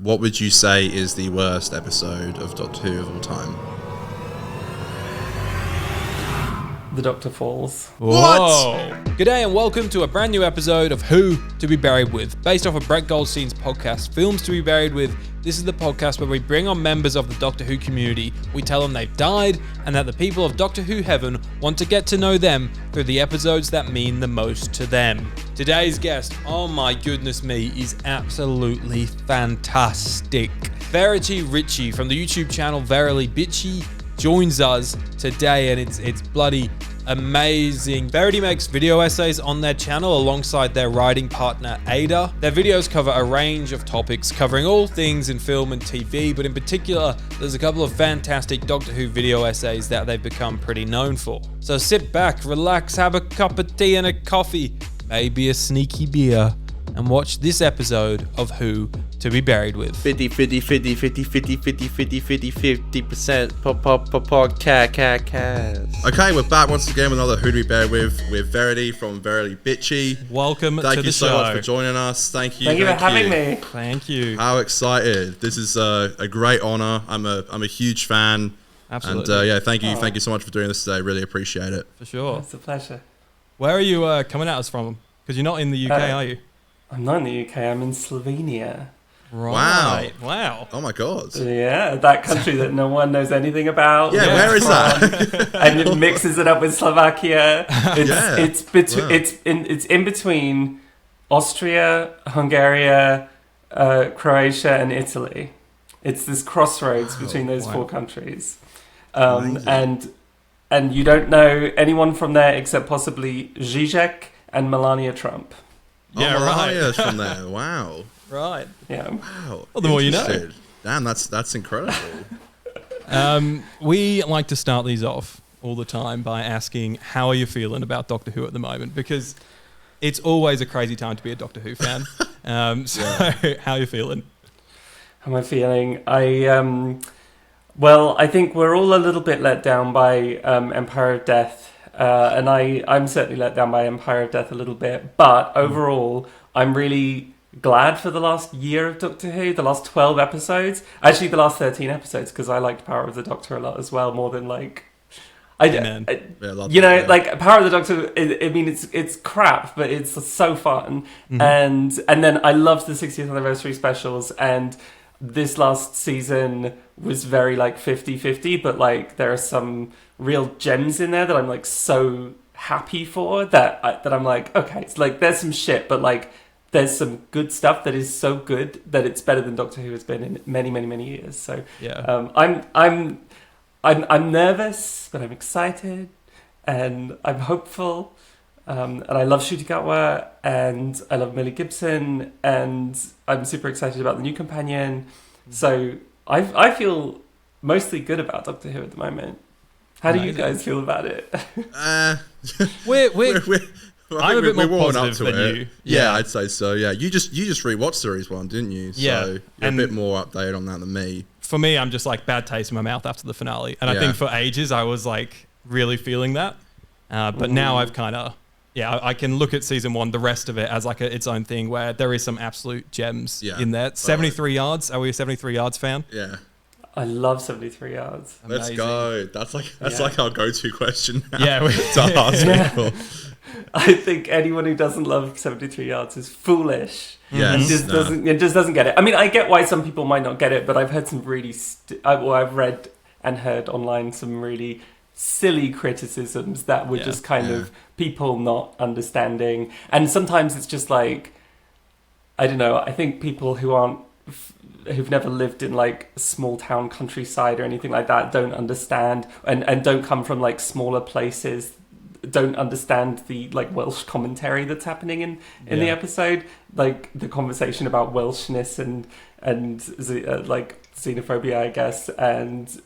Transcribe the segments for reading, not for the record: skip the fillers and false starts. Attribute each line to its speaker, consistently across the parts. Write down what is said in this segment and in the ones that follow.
Speaker 1: What would you say is the worst episode of Doctor Who of all time?
Speaker 2: The Doctor Falls.
Speaker 3: Whoa! G'day and welcome to a brand new episode of Who to Be Buried With. Based off of Brett Goldstein's podcast, Films to Be Buried With, this is the podcast where we bring on members of the Doctor Who community. We tell them they've died and that the people of Doctor Who Heaven want to get to know them through the episodes that mean the most to them. Today's guest, oh my goodness me, is absolutely fantastic. Verity Ritchie from the YouTube channel Verity Ritchie joins us today, and it's bloody amazing. Verity makes video essays on their channel alongside their writing partner Ada. Their videos cover a range of topics covering all things in film and TV, but in particular there's a couple of fantastic Doctor Who video essays that they've become pretty known for. So sit back, relax, have a cup of tea and a coffee, maybe a sneaky beer, and watch this episode of Who to Be Buried With.
Speaker 4: 50% podcast.
Speaker 1: Okay, we're back once again with another Who to Be Buried With Verity from Verity Ritchie.
Speaker 3: Welcome to the show.
Speaker 1: Thank you so much for joining us. Thank you.
Speaker 2: Thank you for having me.
Speaker 3: Thank you.
Speaker 1: How excited. This is a great honor. I'm a huge fan.
Speaker 3: Absolutely.
Speaker 1: And thank you so much for doing this today. Really appreciate it.
Speaker 3: For sure.
Speaker 2: It's a pleasure.
Speaker 3: Where are you coming at us from? Because you're not in the UK, are you?
Speaker 2: I'm not in the UK, I'm in Slovenia.
Speaker 3: Right. Wow.
Speaker 1: Oh my god.
Speaker 2: Yeah, that country that no one knows anything about.
Speaker 1: Yeah, where is that?
Speaker 2: And it mixes it up with Slovakia. It's in between Austria, Hungary, Croatia, and Italy. It's this crossroads between those four countries. And you don't know anyone from there except possibly Zizek and Melania Trump.
Speaker 3: Yeah,
Speaker 1: Melania's from there. Wow.
Speaker 3: Right.
Speaker 2: Yeah.
Speaker 1: Wow.
Speaker 3: Well, the more you know.
Speaker 1: Damn, that's incredible.
Speaker 3: We like to start these off all the time by asking, how are you feeling about Doctor Who at the moment? Because it's always a crazy time to be a Doctor Who fan. How are you feeling?
Speaker 2: How am I feeling? I think we're all a little bit let down by Empire of Death. And I'm certainly let down by Empire of Death a little bit. But overall, I'm really glad for the last year of Doctor Who, the last 12 episodes. Actually, the last 13 episodes, because I liked Power of the Doctor a lot as well, more than like... Power of the Doctor, it's crap, but it's so fun. Mm-hmm. And then I loved the 60th anniversary specials, and this last season was very like 50-50, but like there are some real gems in there that I'm like so happy for that I'm like, okay, it's like there's some shit, but like there's some good stuff that is so good that it's better than Doctor Who has been in many, many, many years. So yeah, I'm nervous, but I'm excited and I'm hopeful. And I love Shutikawa and I love Millie Gibson and I'm super excited about the new companion. So I feel mostly good about Doctor Who at the moment. How do you guys feel about it?
Speaker 3: I'm a bit more positive than you.
Speaker 1: Yeah, I'd say so. Yeah, you just rewatched Series 1, didn't you?
Speaker 3: Yeah,
Speaker 1: so you're a bit more updated on that than me.
Speaker 3: For me, I'm just like bad taste in my mouth after the finale, and I think for ages I was like really feeling that, but now I've kind of I can look at season 1, the rest of it as like its own thing where there is some absolute gems in there. 73 yards. Are we a 73 yards fan?
Speaker 1: Yeah.
Speaker 2: I love 73 yards.
Speaker 1: Let's go. That's like our go-to question now.
Speaker 3: Yeah,
Speaker 1: to ask people.
Speaker 2: I think anyone who doesn't love 73 yards is foolish.
Speaker 1: Yes,
Speaker 2: and just doesn't get it. I mean, I get why some people might not get it, but I've heard some really I've read and heard online some really silly criticisms that were just kind of people not understanding. And sometimes it's just like, I don't know, I think people who've never lived in like small town countryside or anything like that don't understand and don't come from like smaller places, don't understand the like Welsh commentary that's happening in the episode, like the conversation about Welshness and like xenophobia, I guess. And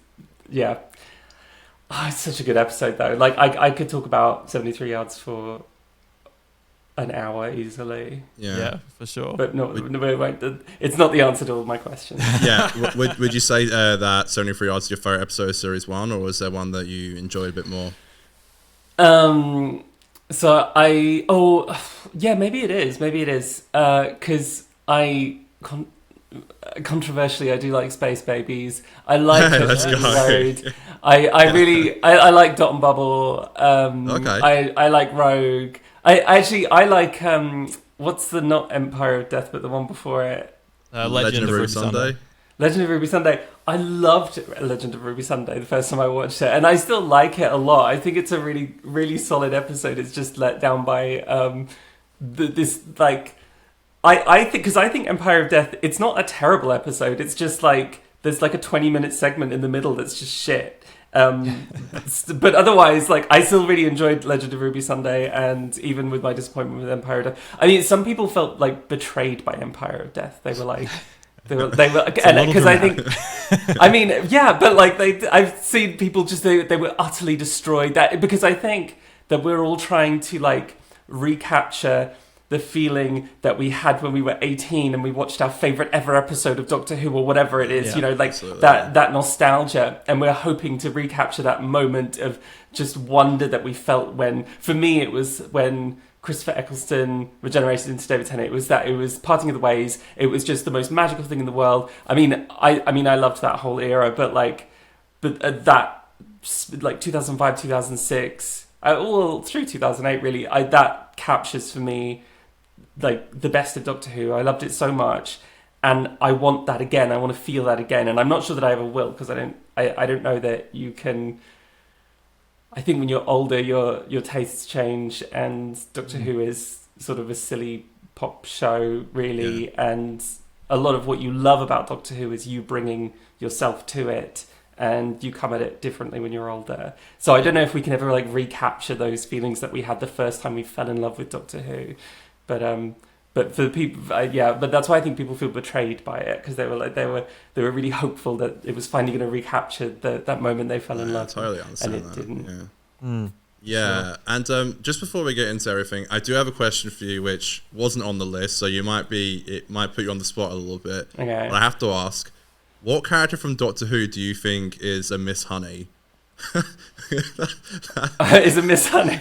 Speaker 2: it's such a good episode though. Like I could talk about 73 yards for an hour easily.
Speaker 3: Yeah, for sure.
Speaker 2: But no, it's not the answer to all my questions.
Speaker 1: Yeah. Would you say that 73 yards is your favourite episode of Series 1, or was there one that you enjoyed a bit more?
Speaker 2: Maybe it is. Because controversially, I do like Space Babies. I like
Speaker 1: Let's
Speaker 2: Ocean
Speaker 1: go.
Speaker 2: Road. I really I like Dot and Bubble.
Speaker 1: Okay.
Speaker 2: I like Rogue. I like what's the not Empire of Death, but the one before it.
Speaker 3: Legend of Ruby Sunday.
Speaker 2: Legend of Ruby Sunday. I loved Legend of Ruby Sunday the first time I watched it, and I still like it a lot. I think it's a really, really solid episode. It's just let down by this like. I think Empire of Death, it's not a terrible episode. It's just like there's like a 20-minute segment in the middle that's just shit. But otherwise, like I still really enjoyed Legend of Ruby Sunday, and even with my disappointment with Empire of Death, I mean, some people felt like betrayed by Empire of Death. They were like, they were, because I think, I mean, yeah, but like I've seen people just they were utterly destroyed. That because I think that we're all trying to like recapture the feeling that we had when we were 18 and we watched our favorite ever episode of Doctor Who or whatever it is, like absolutely. that nostalgia, and we're hoping to recapture that moment of just wonder that we felt when, for me, it was when Christopher Eccleston regenerated into David Tennant. It was Parting of the Ways. It was just the most magical thing in the world. I mean, I loved that whole era, but that 2005, 2006, all through 2008, really, that captures for me like the best of Doctor Who. I loved it so much, and I want that again. I want to feel that again, and I'm not sure that I ever will, because I don't know that you can. I think when you're older, your tastes change, and Doctor Who is sort of a silly pop show, really, and a lot of what you love about Doctor Who is you bringing yourself to it, and you come at it differently when you're older. So I don't know if we can ever like recapture those feelings that we had the first time we fell in love with Doctor Who. But for the people, but that's why I think people feel betrayed by it, because they were really hopeful that it was finally going to recapture that moment they fell in love.
Speaker 1: I totally understand
Speaker 2: and it
Speaker 1: that.
Speaker 2: didn't.
Speaker 1: Yeah,
Speaker 3: Sure.
Speaker 1: and just before we get into everything, I do have a question for you, which wasn't on the list, so it might put you on the spot a little bit.
Speaker 2: Okay.
Speaker 1: But I have to ask, what character from Doctor Who do you think is a Miss Honey?
Speaker 2: Is it Miss Honey?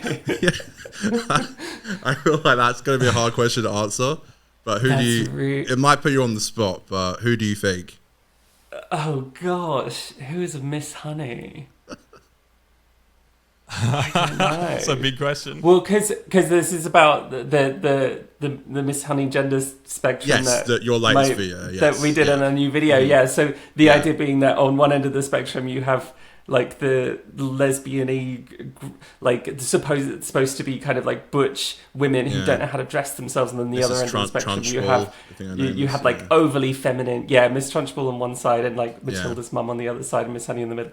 Speaker 1: I feel like that's going to be a hard question to answer, but it might put you on the spot, but who do you think?
Speaker 2: Oh gosh, who is a Miss Honey? I don't know.
Speaker 3: That's a big question.
Speaker 2: Well, because this is about the Miss Honey gender spectrum.
Speaker 1: Yes, your latest video. Yes,
Speaker 2: that we did in a new video. Yeah. So the idea being that on one end of the spectrum you have like the lesbian-y, like supposed to be kind of like butch women who don't know how to dress themselves, and then the other end of the spectrum you have like overly feminine, Miss Trunchbull on one side and like Matilda's mum on the other side and Miss Honey in the middle.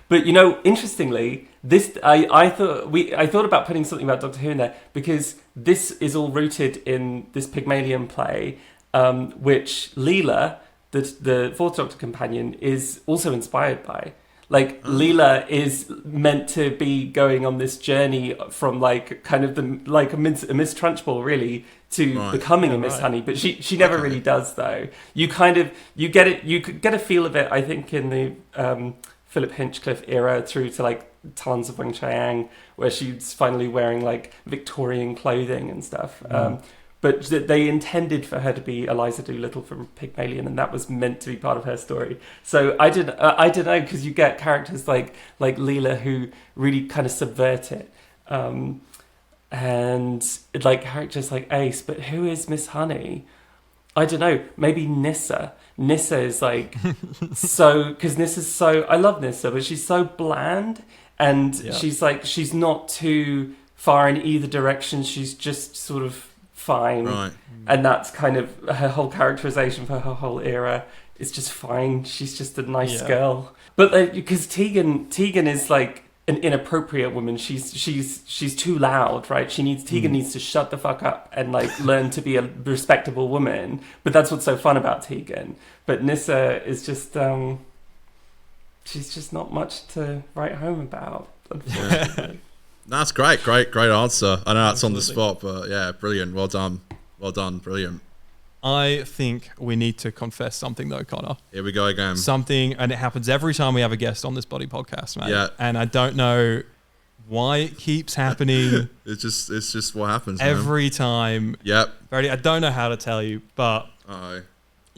Speaker 2: But interestingly, this I thought about putting something about Doctor Who in there, because this is all rooted in this Pygmalion play, which Leela, the Fourth Doctor companion, is also inspired by. Like, Leela is meant to be going on this journey from like kind of a Miss Trunchbull really to becoming a Miss Honey, but she never really does though. You get a feel of it, I think, in the Philip Hinchcliffe era through to like Talons of Weng Chiang, where she's finally wearing like Victorian clothing and stuff. But they intended for her to be Eliza Doolittle from Pygmalion, and that was meant to be part of her story. So I don't know, because you get characters like Leela who really kind of subvert it, and like characters like Ace. But who is Miss Honey? I don't know. Maybe Nyssa. Nyssa is like because Nyssa's so. I love Nyssa, but she's so bland, and she's not too far in either direction. She's just sort of fine, and that's kind of her whole characterization for her whole era. Is just fine. She's just a nice girl. But because Tegan is like an inappropriate woman. She's too loud, right? Tegan needs to shut the fuck up and like learn to be a respectable woman. But that's what's so fun about Tegan. But Nyssa is just she's just not much to write home about, unfortunately.
Speaker 1: That's great answer. I know that's on the spot, but yeah, brilliant. Well done, brilliant.
Speaker 3: I think we need to confess something though, Connor.
Speaker 1: Here we go again.
Speaker 3: Something, and it happens every time we have a guest on this Body podcast, mate.
Speaker 1: Yeah.
Speaker 3: And I don't know why it keeps happening.
Speaker 1: It's just what happens
Speaker 3: every time.
Speaker 1: Yep.
Speaker 3: Verity, I don't know how to tell you, but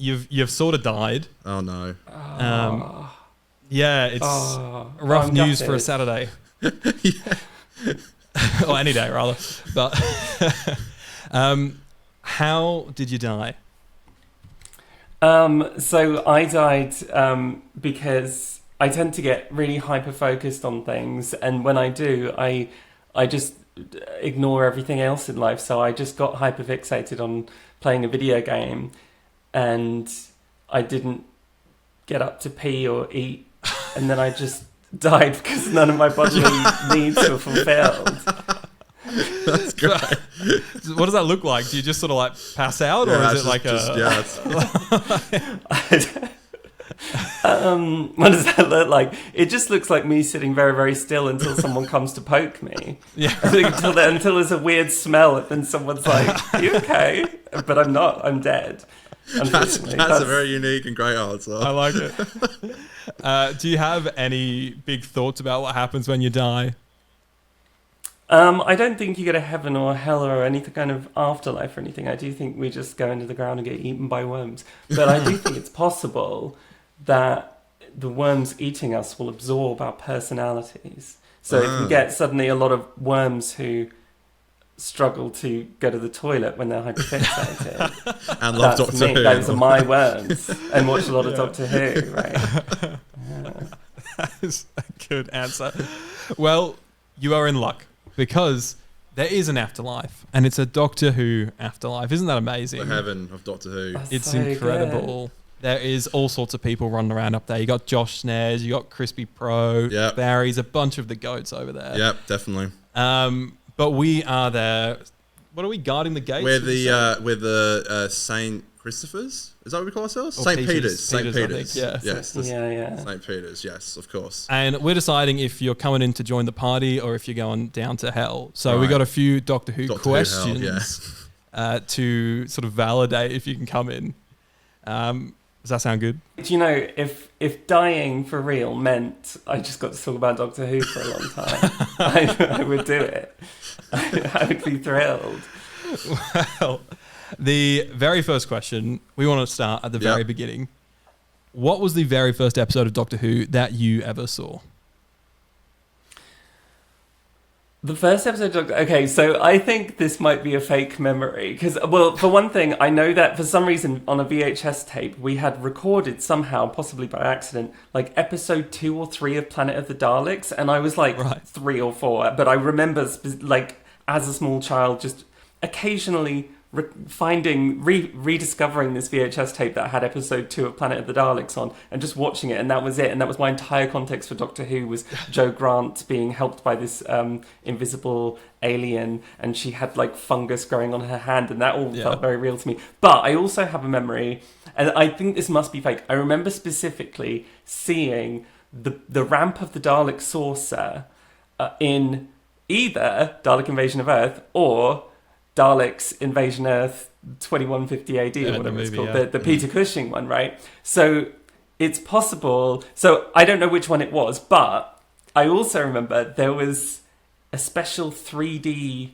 Speaker 3: you've sort of died.
Speaker 1: Oh no.
Speaker 3: Yeah, it's rough news for a Saturday. Or any day, rather. But how did you die?
Speaker 2: So I died because I tend to get really hyper-focused on things, and when I do, I just ignore everything else in life. So I just got hyper-fixated on playing a video game, and I didn't get up to pee or eat, and then I just died because none of my bodily needs were fulfilled.
Speaker 1: That's great.
Speaker 3: What does that look like? Do you just sort of like pass out, or is it like
Speaker 2: what does that look like? It just looks like me sitting very, very still until someone comes to poke me.
Speaker 3: Yeah.
Speaker 2: until there's a weird smell, and then someone's like, "Are you okay?" But I'm not. I'm dead.
Speaker 1: That's a very unique and great answer.
Speaker 3: I like it. Do you have any big thoughts about what happens when you die?
Speaker 2: I don't think you go to heaven or hell or any kind of afterlife or anything. I do think we just go into the ground and get eaten by worms. But I do think it's possible that the worms eating us will absorb our personalities. So if you get suddenly a lot of worms who struggle to go to the toilet when they're hyperfixated,
Speaker 1: and love
Speaker 2: that's
Speaker 1: Doctor
Speaker 2: me.
Speaker 1: Who.
Speaker 2: Those are my worms. And watch a lot of Doctor Who, right?
Speaker 3: That is a good answer. Well, you are in luck, because there is an afterlife, and it's a Doctor Who afterlife. Isn't that amazing?
Speaker 1: The heaven of Doctor Who.
Speaker 2: That's
Speaker 3: It's
Speaker 2: so
Speaker 3: incredible.
Speaker 2: good.
Speaker 3: There is all sorts of people running around up there. You got Josh Snares, you got Crispy Pro,
Speaker 1: Yep.
Speaker 3: Barry's, a bunch of the goats over there.
Speaker 1: Yep, definitely.
Speaker 3: But we are there. What are we, guarding the gates?
Speaker 1: We're the Saint Christopher's. Is that what we call ourselves?
Speaker 3: Or
Speaker 1: Saint
Speaker 3: Peters.
Speaker 1: Peter's. Saint
Speaker 3: Peters, I
Speaker 1: Peter's.
Speaker 3: think, yeah.
Speaker 1: Yes.
Speaker 2: Yeah.
Speaker 1: Saint Peter's. Yes, of course.
Speaker 3: And we're deciding if you're coming in to join the party or if you're going down to hell. So we
Speaker 1: Right.
Speaker 3: got a few Doctor Who
Speaker 1: Doctor Who hell,
Speaker 3: questions to sort of validate if you can come in. Does that sound good?
Speaker 2: Do you know, if dying for real meant I just got to talk about Doctor Who for a long time, I would do it. I would be thrilled.
Speaker 3: Well, the very first question, we want to start at the very beginning. What was the very first episode of Doctor Who that you ever saw?
Speaker 2: The first episode of okay, so I think this might be a fake memory. Because, well, for one thing, I know that for some reason on a VHS tape, we had recorded somehow, possibly by accident, like episode 2 or 3 of Planet of the Daleks. And I was like 3 or 4. But I remember, like, as a small child, just occasionally rediscovering this VHS tape that had episode 2 of Planet of the Daleks on, and just watching it, and that was it. And that was my entire context for Doctor Who, was Jo Grant being helped by this invisible alien, and she had like fungus growing on her hand, and that all felt very real to me. But I also have a memory, and I think this must be fake. I remember specifically seeing the ramp of the Dalek saucer in either Dalek Invasion of Earth or Daleks Invasion Earth 2150 AD or whatever it's called, the Peter Cushing one, right? So it's possible. So I don't know which one it was, but I also remember there was a special 3D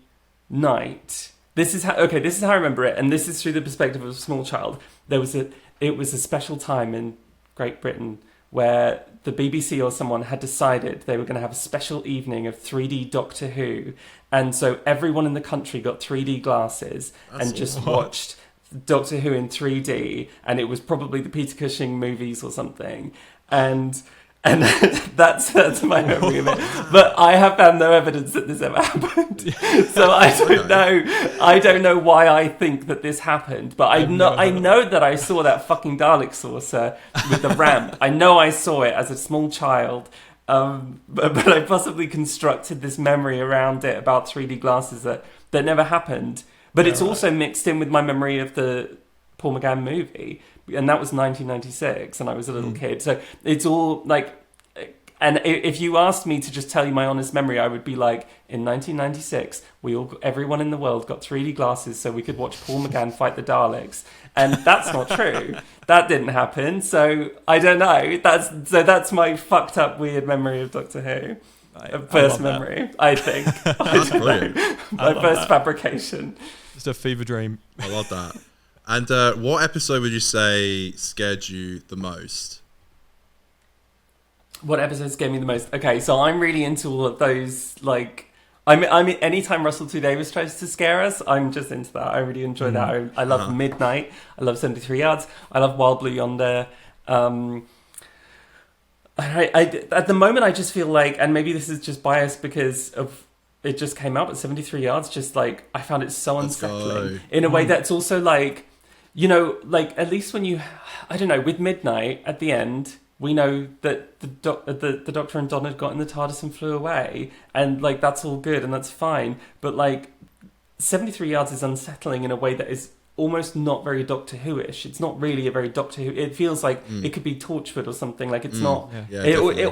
Speaker 2: night. This is how I remember it, and this is through the perspective of a small child. It was a special time in Great Britain where the BBC or someone had decided they were going to have a special evening of 3D Doctor Who. And so everyone in the country got 3D glasses and just watched Doctor Who in 3D. And it was probably the Peter Cushing movies or something. And that's my memory of it. But I have found no evidence that this ever happened. So I don't know why I think that this happened. But I know that I saw that fucking Dalek saucer with the ramp. I know I saw it as a small child. But I possibly constructed this memory around it about 3D glasses that never happened. But it's also mixed in with my memory of the Paul McGann movie. And that was 1996, and I was a little kid. So it's all like... And if you asked me to just tell you my honest memory, I would be like, in 1996, everyone in the world got 3D glasses so we could watch Paul McGann fight the Daleks. And that's not true. That didn't happen. So I don't know. That's my fucked up weird memory of Doctor Who. First memory, I think.
Speaker 1: That's brilliant.
Speaker 2: My first fabrication.
Speaker 3: Just a fever dream.
Speaker 1: I love that. And what episode would you say scared you the most?
Speaker 2: What episodes scared me the most? Okay, so I'm really into all of those, like... I mean, anytime Russell T Davies tries to scare us, I'm just into that. I really enjoy that. I love Midnight. I love 73 Yards. I love Wild Blue Yonder. At the moment, I just feel like, and maybe this is just biased because of it just came out, but 73 Yards, just like, I found it so unsettling in a way that's also like, you know, like at least when you, I don't know, with Midnight at the end, we know that the Doctor and Don had got in the TARDIS and flew away, and like that's all good and that's fine. But like 73 Yards is unsettling in a way that is almost not very Doctor Who-ish. It's not really a very Doctor Who. It feels like it could be Torchwood or something. Like it's not,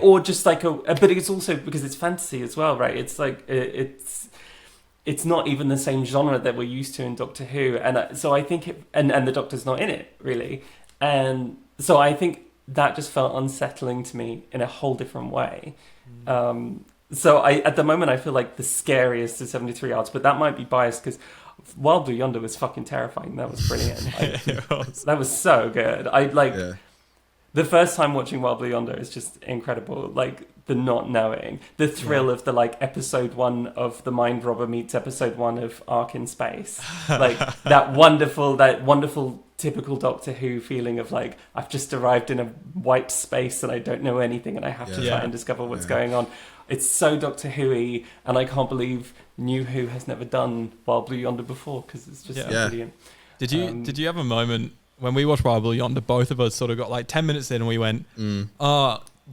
Speaker 2: or just like but it's also because it's fantasy as well, right? It's like it's not even the same genre that we're used to in Doctor Who, and so I think and the Doctor's not in it really, and so I think that just felt unsettling to me in a whole different way. So at the moment I feel like the scariest is 73 Yards, but that might be biased because Wild Blue Yonder was fucking terrifying. That was brilliant. That was so good. The first time watching Wild Blue Yonder is just incredible. Like the not knowing, the thrill of the like episode 1 of The Mind Robber meets episode 1 of Ark in Space. Like that wonderful typical Doctor Who feeling of like, I've just arrived in a white space and I don't know anything and I have to try and discover what's going on. It's so Doctor Who-y, and I can't believe New Who has never done Wild Blue Yonder before because it's just so brilliant.
Speaker 3: Did you have a moment when we watched Wild Blue Yonder, both of us sort of got like 10 minutes in and we went, you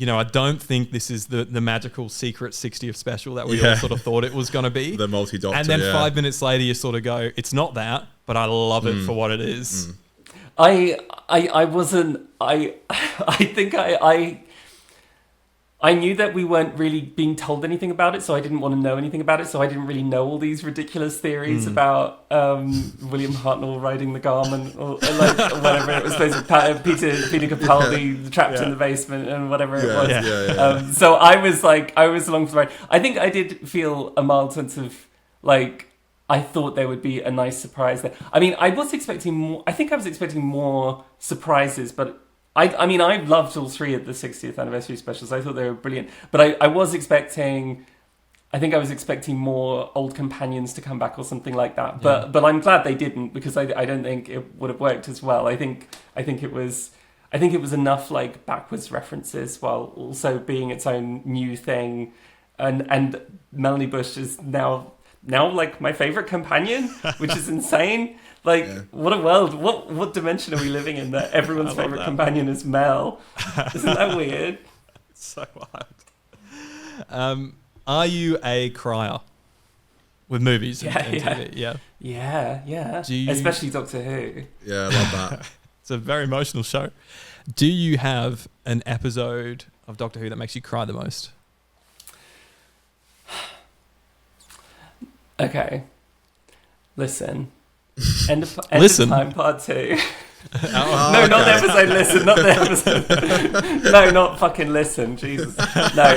Speaker 3: know, I don't think this is the magical secret 60th special that we all sort of thought it was going to be.
Speaker 1: The multi-Doctor,
Speaker 3: and then 5 minutes later you sort of go, it's not that, but I love it for what it is.
Speaker 2: I wasn't, I think I knew that we weren't really being told anything about it, so I didn't want to know anything about it, so I didn't really know all these ridiculous theories about William Hartnell riding the Garmin, or like whatever it was supposed to be, Peter Capaldi trapped in the basement and whatever it was. So I was along for the ride. I think I did feel a mild sense of, like, I thought there would be a nice surprise there. I mean, I was expecting more, I think I was expecting more surprises, but I mean, I loved all 3 of the 60th anniversary specials. I thought they were brilliant. But I was expecting more old companions to come back or something like that. But I'm glad they didn't, because I don't think it would have worked as well. I think it was enough like backwards references while also being its own new thing. And Melanie Bush is now like my favorite companion, which is insane. Like, what a world. What dimension are we living in that everyone's favourite companion is Mel? Isn't that weird?
Speaker 3: It's so wild. Are you a crier with movies and TV?
Speaker 2: Yeah. Especially Doctor Who.
Speaker 1: Yeah, I love that.
Speaker 3: It's a very emotional show. Do you have an episode of Doctor Who that makes you cry the most?
Speaker 2: Okay. Listen. End of Time Part 2. No, not the episode. Listen, not the episode. No, not fucking listen. Jesus. No,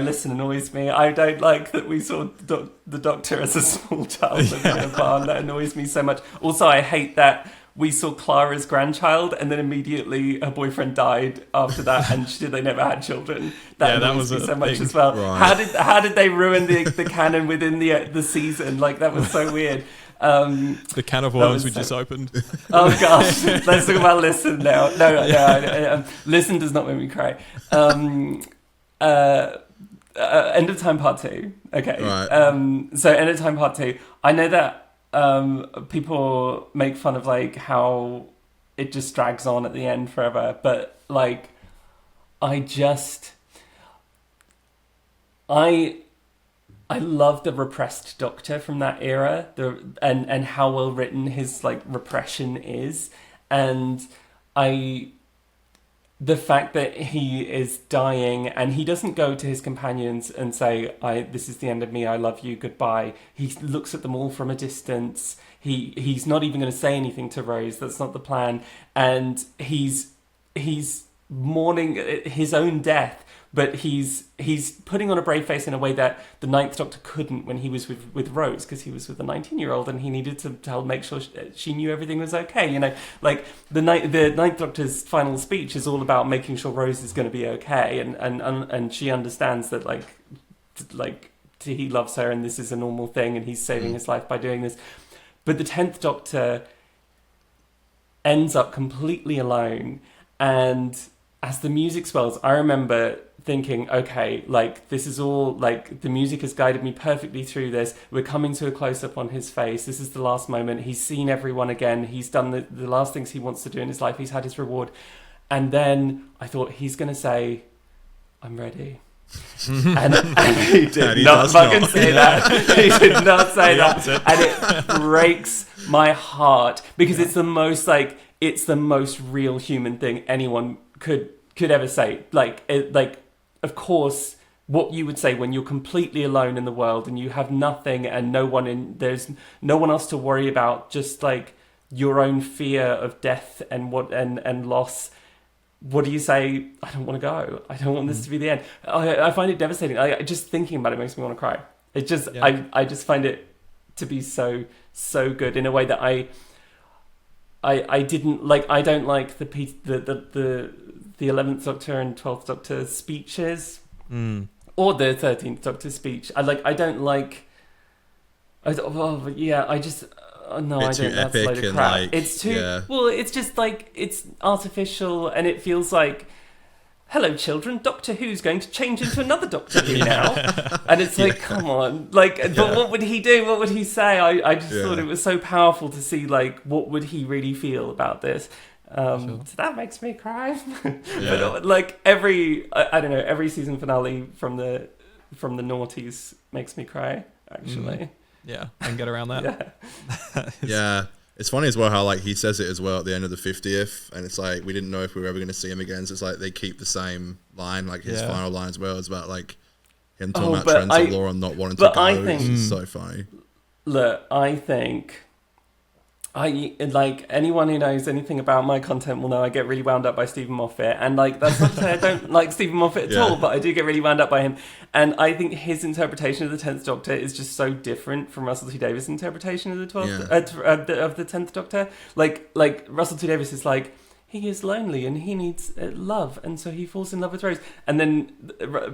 Speaker 2: listen annoys me. I don't like that we saw the Doctor as a small child living in a barn. That annoys me so much. Also, I hate that we saw Clara's grandchild and then immediately her boyfriend died after that, and they never had children. That was me so much as well. Right. How did they ruin the canon within the season? Like, that was so weird.
Speaker 3: The can of worms we just opened.
Speaker 2: Oh gosh, let's talk about Listen now. No, Listen does not make me cry. End of Time Part 2. Okay. Right. So End of Time Part 2. I know that people make fun of like how it just drags on at the end forever, but like I love the repressed Doctor from that era, and how well written his like repression is, and the fact that he is dying and he doesn't go to his companions and say, this is the end of me, I love you, goodbye. He looks at them all from a distance. He's not even going to say anything to Rose. That's not the plan. And he's mourning his own death, but he's putting on a brave face in a way that the Ninth Doctor couldn't when he was with Rose, because he was with a 19-year-old and he needed to make sure she knew everything was okay. You know, like the Ninth Doctor's final speech is all about making sure Rose is going to be okay, and she understands that he loves her and this is a normal thing and he's saving his life by doing this. But the 10th Doctor ends up completely alone, and as the music swells, I remember thinking, okay, like, this is all, like, the music has guided me perfectly through this. We're coming to a close-up on his face. This is the last moment. He's seen everyone again. He's done the last things he wants to do in his life. He's had his reward. And then I thought, he's going to say, I'm ready. and he did not fucking say that. He did not say that. And it breaks my heart, because it's the most real human thing anyone could ever say. Like, of course, what you would say when you're completely alone in the world and you have nothing and there's no one else to worry about, just like your own fear of death and loss. What do you say? I don't want to go. I don't want this to be the end. I find it devastating. Just thinking about it makes me want to cry. It just, I just find it to be so good in a way that I didn't like. I don't like the 11th Doctor and 12th Doctor speeches, or the 13th Doctor speech. I don't like. I don't know. That's a load of crap. It's too well. It's just like, it's artificial, and it feels like, hello, children. Doctor Who's going to change into another Doctor Who now, and it's like, come on, like, but what would he do? What would he say? I just thought it was so powerful to see, like, what would he really feel about this. So that makes me cry. But like every season finale from the noughties makes me cry, actually.
Speaker 3: Yeah, I can get around that.
Speaker 1: Yeah. It's funny as well how, like, he says it as well at the end of the 50th, and it's like, we didn't know if we were ever going to see him again, so it's like they keep the same line, like his final line as well is about, like, him talking about trends of law and not wanting to go. I think, it's so funny. Look,
Speaker 2: I think like, anyone who knows anything about my content will know I get really wound up by Stephen Moffat, and like, that's not to say I don't like Stephen Moffat at all, but I do get really wound up by him, and I think his interpretation of the 10th Doctor is just so different from Russell T Davies' interpretation of the 12th of the 10th Doctor. Like Russell T Davies is like, he is lonely and he needs love, and so he falls in love with Rose, and then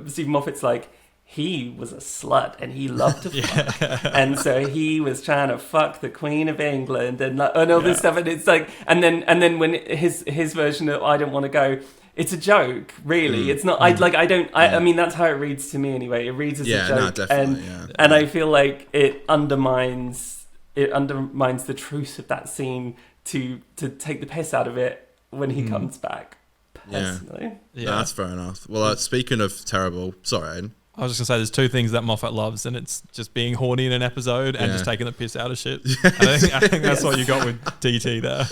Speaker 2: Stephen Moffat's like, he was a slut and he loved to fuck, and so he was trying to fuck the Queen of England and all this stuff, and it's like, and then when his version of I Don't Want to Go, it's a joke, really. It's not. I mean, that's how it reads to me anyway. It reads as a joke, and I feel like it undermines the truth of that scene to take the piss out of it when he comes back. Personally,
Speaker 1: that's fair enough. Well, speaking of terrible, sorry, Aiden.
Speaker 3: I was just going to say, there's two things that Moffat loves, and it's just being horny in an episode and just taking the piss out of shit. I think that's what you got with DT there.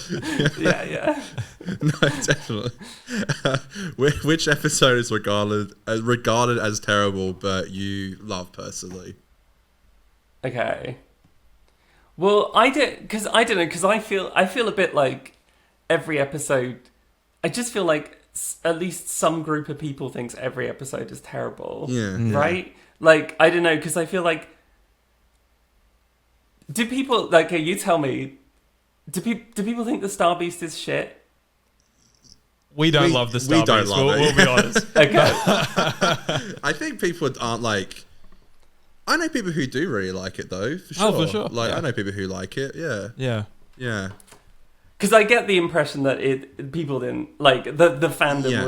Speaker 2: Yeah.
Speaker 1: No, definitely. Which episode is regarded as terrible, but you love personally?
Speaker 2: Okay. Well, I don't know, because I feel a bit like every episode, I just feel like at least some group of people thinks every episode is terrible. Right? Like, I don't know, because I feel like, do people, like, you tell me, do people think the Star Beast is shit?
Speaker 3: We don't love the Star Beast.
Speaker 1: We don't love it.
Speaker 3: We'll be honest.
Speaker 1: Okay. I think people aren't like, I know people who do really like it though, for sure.
Speaker 3: Oh, for sure.
Speaker 1: Like, I know people who like it, Yeah.
Speaker 2: Because I get the impression that people didn't like the fandom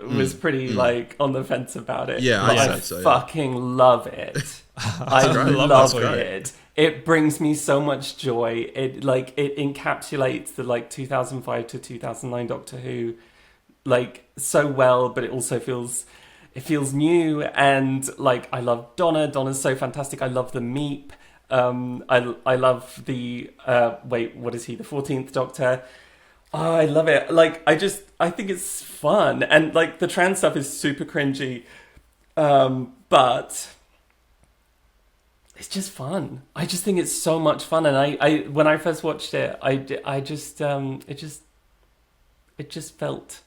Speaker 2: was pretty like on the fence about it.
Speaker 1: Yeah,
Speaker 2: I fucking love it. I love it. It brings me so much joy. It encapsulates the 2005 to 2009 Doctor Who so well, but it also feels new, and I love Donna. Donna's so fantastic. I love the Meep. I love the what is he? The 14th Doctor. Oh, I love it. I think it's fun, and the trans stuff is super cringy, but it's just fun. I just think it's so much fun, and I when I first watched it, it just felt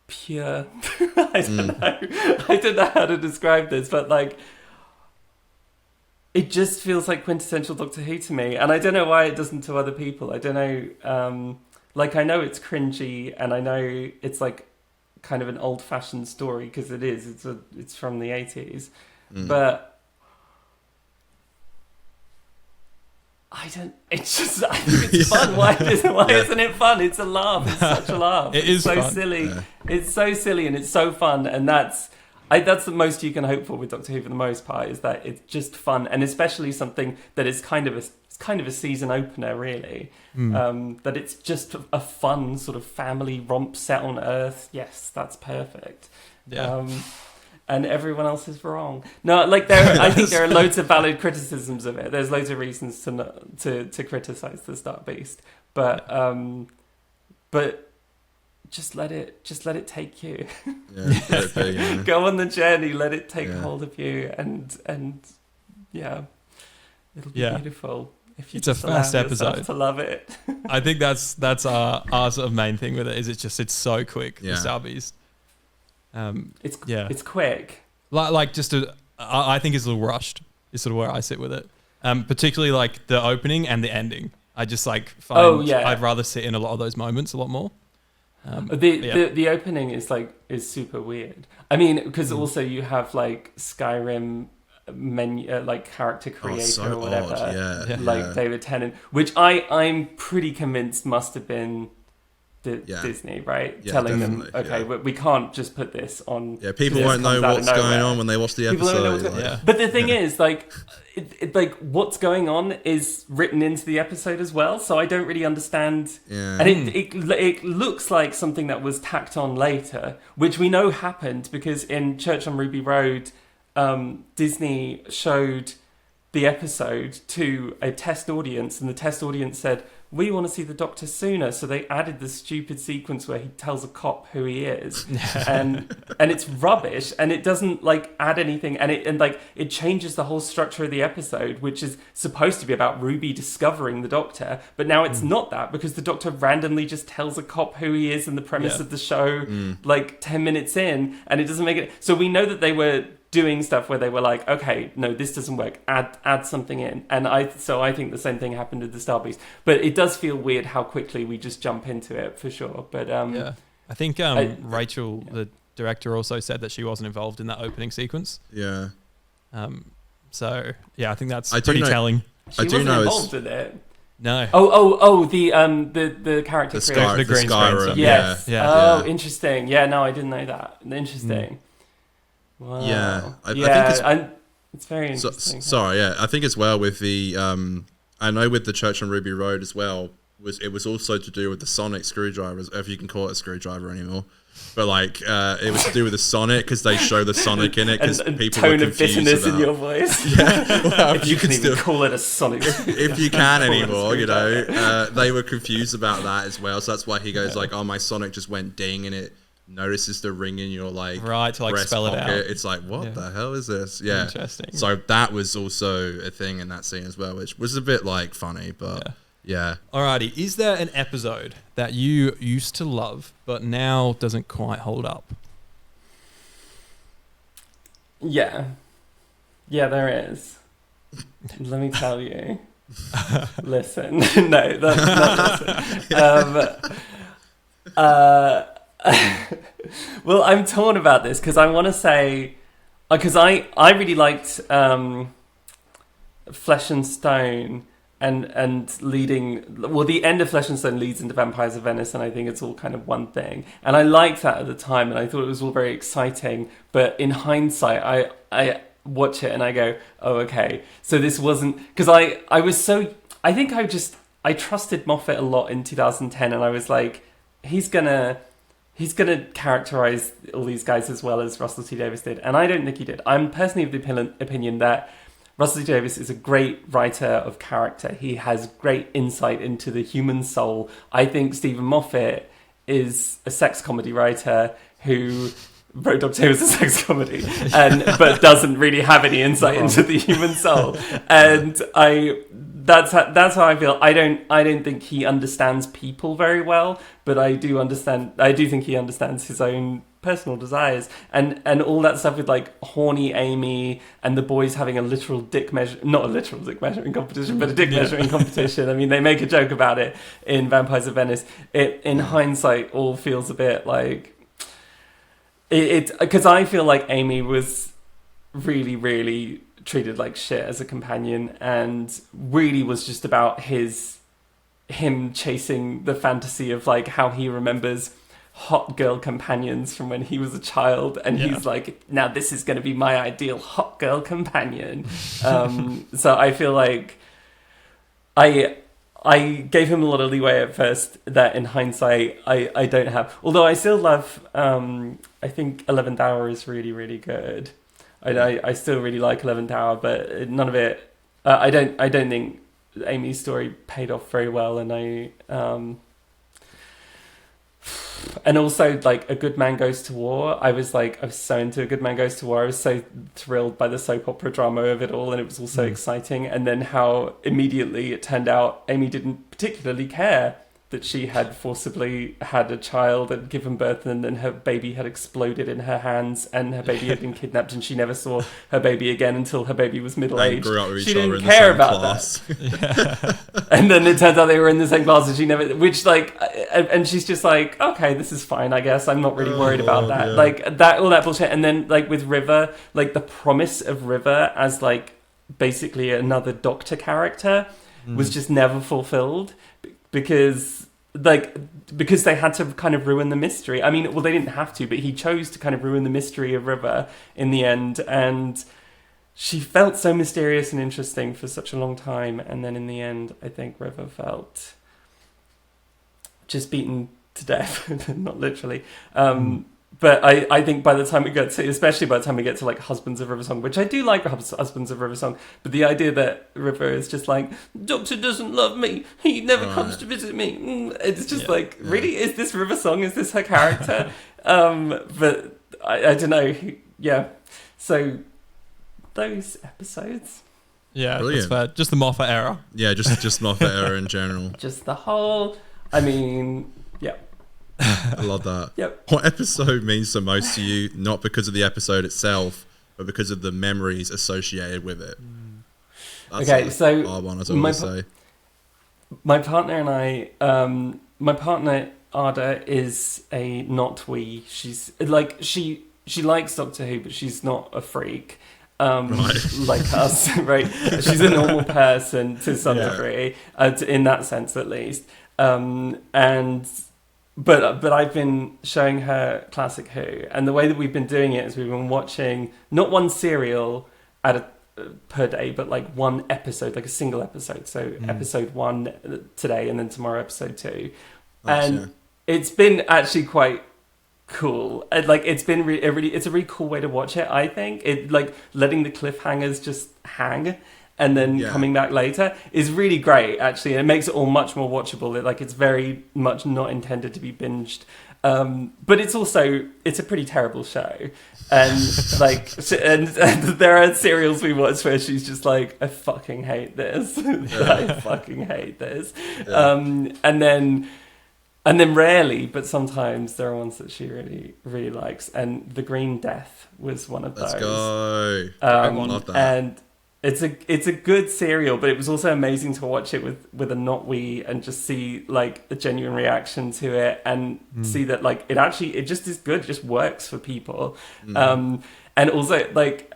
Speaker 2: pure. I don't know how to describe this, but like, it just feels like quintessential Doctor Who to me, and I don't know why it doesn't to other people. I don't know. Like, I know it's cringy, and I know it's like kind of an old-fashioned story because it is. It's from the 80s, but I don't. It's just. I think it's fun. Why isn't it fun? It's a laugh. It's such a laugh.
Speaker 3: It's
Speaker 2: so
Speaker 3: fun.
Speaker 2: silly. Yeah. It's so silly and it's so fun, and that's the most you can hope for with Doctor Who for the most part, is that it's just fun, and especially something that is kind of a season opener, really. That it's just a fun sort of family romp set on Earth. Yes, that's perfect.
Speaker 3: Yeah.
Speaker 2: And everyone else is wrong. No, like I think there are loads of valid criticisms of it. There's loads of reasons to criticize the Star Beast, but just let it take you.
Speaker 1: Yeah,
Speaker 2: Go on the journey. Let it take hold of you, and yeah, it'll be beautiful. If you
Speaker 3: it's a fast episode
Speaker 2: to love it.
Speaker 3: I think that's our sort of main thing with it. Is it's so quick. The Star Beast.
Speaker 2: It's quick.
Speaker 3: Like I think it's a little rushed. Is sort of where I sit with it. Particularly like the opening and the ending. I just like find I'd rather sit in a lot of those moments a lot more.
Speaker 2: The opening is super weird. I mean, because also you have like Skyrim menu, like character creator or whatever, like David Tennant, which I'm pretty convinced must have been Disney, right?
Speaker 1: Yeah,
Speaker 2: telling them, okay, we can't just put this on.
Speaker 1: Yeah, people won't know what's going on when they watch the episode.
Speaker 2: But the thing is, like, like what's going on is written into the episode as well, so I don't really understand.
Speaker 1: Yeah.
Speaker 2: And it looks like something that was tacked on later, which we know happened because in Church on Ruby Road, Disney showed the episode to a test audience, and the test audience said, we want to see the Doctor sooner, so they added the stupid sequence where he tells a cop who he is, and it's rubbish, and it doesn't like add anything, and it changes the whole structure of the episode, which is supposed to be about Ruby discovering the Doctor, but now it's not that, because the Doctor randomly just tells a cop who he is in the premise of the show, like 10 minutes in, and it doesn't make it. So we know that they were doing stuff where they were like, okay, no, this doesn't work, add something in, and I think the same thing happened with the Star Beast, but it does feel weird how quickly we just jump into it, for sure. But
Speaker 3: I think Rachel, the director, also said that she wasn't involved in that opening sequence.
Speaker 1: Yeah.
Speaker 3: So I think that's pretty telling.
Speaker 2: She wasn't involved in it.
Speaker 3: No.
Speaker 2: The character creator,
Speaker 3: the green screen.
Speaker 2: Yes.
Speaker 3: Yeah.
Speaker 2: Interesting. Yeah, no, I didn't know that. Interesting. Wow.
Speaker 1: Yeah, I think
Speaker 2: it's very interesting.
Speaker 1: I think as well with the I know with the Church on Ruby Road as well, it was also to do with the sonic screwdrivers, if you can call it a screwdriver anymore. But like it was to do with the sonic, because they show the sonic in it, because people were confused
Speaker 2: of bitterness in your voice.
Speaker 1: Yeah, well,
Speaker 2: if you can even call it a sonic.
Speaker 1: If you can anymore, you know, they were confused about that as well. So that's why he goes like, "Oh, my sonic just went ding," and it notices the ring in your like
Speaker 3: right to like
Speaker 1: breast
Speaker 3: spell
Speaker 1: pocket.
Speaker 3: It out.
Speaker 1: It's like, what the hell is this? Yeah,
Speaker 3: interesting.
Speaker 1: So that was also a thing in that scene as well, which was a bit like funny, but yeah.
Speaker 3: Alrighty, is there an episode that you used to love but now doesn't quite hold up?
Speaker 2: Yeah, there is. Let me tell you. Listen, no, that's not listen. Well, I'm torn about this because I want to say, because I really liked Flesh and Stone and leading, well, the end of Flesh and Stone leads into Vampires of Venice, and I think it's all kind of one thing. And I liked that at the time, and I thought it was all very exciting. But in hindsight, I watch it and I go, oh, okay. So this wasn't, because I was so, I think I trusted Moffat a lot in 2010, and I was like, he's gonna characterize all these guys as well as Russell T Davies did, and I don't think he did. I'm personally of the opinion that Russell T Davies is a great writer of character. He has great insight into the human soul. I think Stephen Moffat is a sex comedy writer who wrote Doctor Who as a sex comedy, but doesn't really have any insight into the human soul. And that's how I feel. I don't think he understands people very well, but I do think he understands his own personal desires, and all that stuff with like horny Amy and the boys having a literal dick measure, not a literal dick measuring competition, but a dick measuring competition. I mean, they make a joke about it in Vampires of Venice. It in hindsight all feels a bit like it, because I feel like Amy was really, really treated like shit as a companion, and really was just about him chasing the fantasy of like how he remembers hot girl companions from when he was a child, and he's like, now this is going to be my ideal hot girl companion. So I feel like I gave him a lot of leeway at first that in hindsight I don't have, although I still love I think 11th Hour is really, really good. I still really like 11th Hour, but none of it I don't think Amy's story paid off very well, and also, like, A Good Man Goes to War, I was so into A Good Man Goes to War. I was so thrilled by the soap opera drama of it all, and it was all so exciting. And then how immediately it turned out Amy didn't particularly care that she had forcibly had a child and given birth, and then her baby had exploded in her hands, and her baby had been kidnapped, and she never saw her baby again until her baby was middle-aged. She didn't care about that. And then it turns out they were in the same class, and she never, which, like, and she's just like, okay, this is fine, I guess. I'm not really worried about that. Yeah. Like, that, all that bullshit. And then, like, with River, like, the promise of River as, like, basically another Doctor character was just never fulfilled. Because they had to kind of ruin the mystery. I mean, well, they didn't have to, but he chose to kind of ruin the mystery of River in the end. And she felt so mysterious and interesting for such a long time. And then in the end, I think River felt just beaten to death. Not literally. But I think by the time we get to, especially by the time we get to like Husbands of River Song, which I do like Husbands of River Song, but the idea that River is just like, Doctor doesn't love me, he never comes to visit me. It's just really, is this River Song? Is this her character? But I don't know. Yeah. So those episodes.
Speaker 3: Yeah,
Speaker 1: brilliant.
Speaker 3: That's fair. Just the Moffat era.
Speaker 1: Yeah, just Moffat era in general.
Speaker 2: Just the whole, I mean, yeah.
Speaker 1: I love that.
Speaker 2: Yep.
Speaker 1: What episode means so most to you, not because of the episode itself, but because of the memories associated with it? That's
Speaker 2: okay, so
Speaker 1: R1, as I always say.
Speaker 2: My partner and I, my partner Ada is a not we. She's like she likes Doctor Who, but she's not a freak. Like us, right? She's a normal person to some degree, in that sense at least. But I've been showing her Classic Who, and the way that we've been doing it is we've been watching not one serial per day, but like one episode, like a single episode. So episode 1 today, and then tomorrow episode 2, and it's been actually quite cool. Like it's been it's a really cool way to watch it. I think it, like, letting the cliffhangers just hang. And then coming back later is really great, actually. And it makes it all much more watchable. It's very much not intended to be binged. But it's a pretty terrible show. And and there are serials we watch where she's just like, I fucking hate this. I fucking hate this. Yeah. And then rarely, but sometimes there are ones that she really, really likes. And The Green Death was one of those.
Speaker 1: Let's go.
Speaker 3: I love that.
Speaker 2: And it's a good serial, but it was also amazing to watch it with a not we, and just see like a genuine reaction to it, and see that like it just is good, it just works for people. And also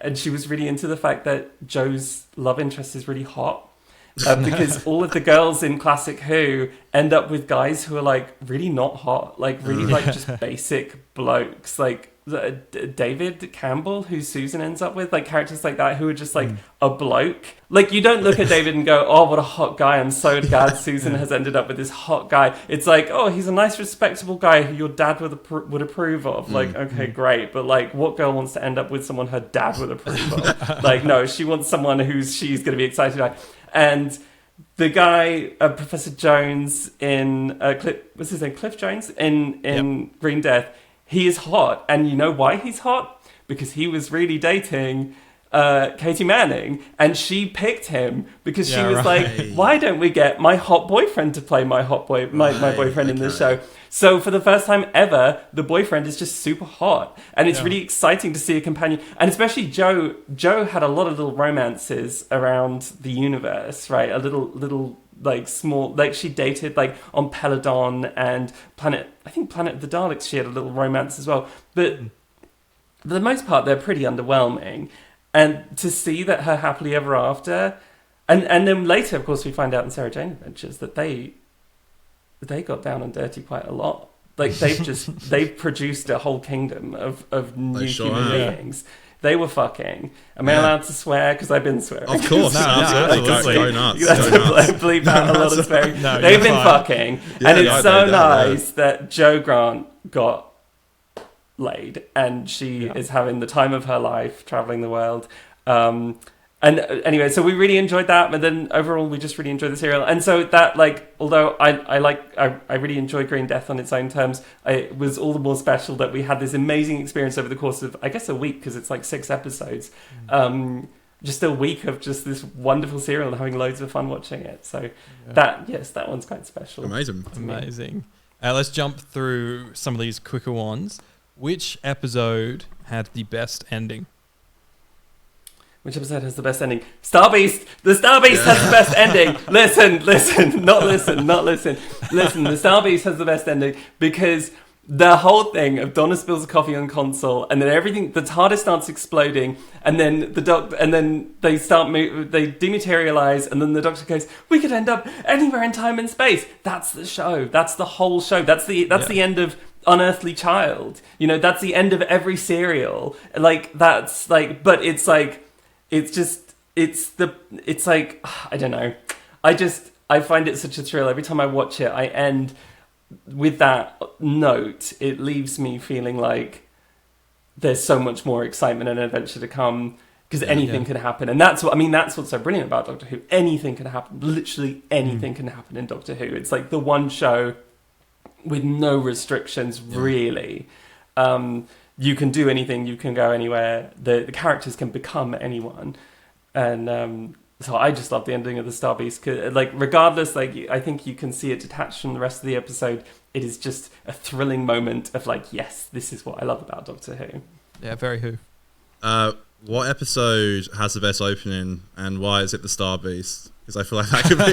Speaker 2: and she was really into the fact that Joe's love interest is really hot. Because all of the girls in Classic Who end up with guys who are like really not hot, like really like just basic blokes, like David Campbell, who Susan ends up with, like characters like that who are just like a bloke. Like, you don't look at David and go, oh, what a hot guy, I'm so glad Susan has ended up with this hot guy. It's like, oh, he's a nice respectable guy who your dad would approve of. Like, okay, great, but like, what girl wants to end up with someone her dad would approve of? Like, no, she wants someone she's going to be excited by. And the guy, Professor Jones in what's his name, Cliff Jones in Green Death, he is hot. And you know why he's hot? Because he was really dating Katie Manning, and she picked him because she was like, why don't we get my hot boyfriend to play my boyfriend in the show? So for the first time ever, the boyfriend is just super hot, and it's really exciting to see a companion. And especially Joe had a lot of little romances around the universe, right? A little like small, like she dated like on Peladon and Planet of the Daleks. She had a little romance as well, but for the most part, they're pretty underwhelming. And to see that her happily ever after, and then later, of course, we find out in Sarah Jane Adventures that they got down and dirty quite a lot. Like they've produced a whole kingdom of new human beings. They were fucking. Am I allowed to swear? Because I've been swearing.
Speaker 1: Of course, absolutely. Go nuts.
Speaker 2: Bleep out a lot of swearing. They've been fucking, and it's so nice that Joe Grant got laid, and she is having the time of her life, traveling the world. And anyway, so we really enjoyed that, but then overall we just really enjoyed the serial. And so that, like, although I really enjoyed Green Death on its own terms, it was all the more special that we had this amazing experience over the course of, I guess, a week, because it's like 6 episodes. Just a week of just this wonderful serial and having loads of fun watching it. So that one's quite special.
Speaker 3: Amazing. Let's jump through some of these quicker ones. Which episode had the best ending?
Speaker 2: Which episode has the best ending? Star Beast! The Star Beast has the best ending! Listen. Listen, the Star Beast has the best ending because the whole thing of Donna spills the coffee on console, and then everything, the TARDIS starts exploding, and then they dematerialize, and then the Doctor goes, we could end up anywhere in time and space. That's the show. That's the whole show. That's the end of Unearthly Child. You know, that's the end of every serial. Like, that's like, but it's like, it's like, I don't know. I find it such a thrill. Every time I watch it, I end with that note. It leaves me feeling like there's so much more excitement and adventure to come, because anything can happen. And that's what's so brilliant about Doctor Who. Anything can happen. Literally anything can happen in Doctor Who. It's like the one show with no restrictions, really. You can do anything, you can go anywhere. The characters can become anyone. And so I just love the ending of the Star Beast. 'Cause, like, regardless, like, I think you can see it detached from the rest of the episode. It is just a thrilling moment of like, yes, this is what I love about Doctor Who.
Speaker 3: Yeah, very Who.
Speaker 1: What episode has the best opening, and why is it the Star Beast? Because I feel like that could
Speaker 2: be.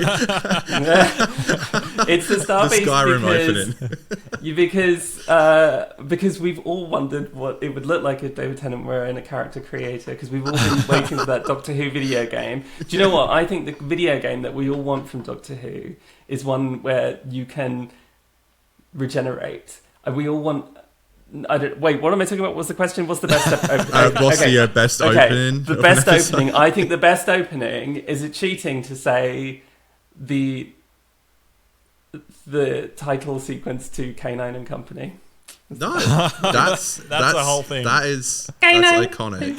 Speaker 2: It's the Star Beast
Speaker 1: Skyrim opening.
Speaker 2: Because we've all wondered what it would look like if David Tennant were in a character creator. Because we've all been waiting for that Doctor Who video game. Do you know what? I think the video game that we all want from Doctor Who is one where you can regenerate. We all want. Wait, what am I talking about? What's the question? What's the best opening?
Speaker 1: What's the best opening?
Speaker 2: The best opening. I think the best opening, is it cheating to say the title sequence to K9 and Company?
Speaker 1: No, that's
Speaker 3: the whole thing.
Speaker 1: That's iconic.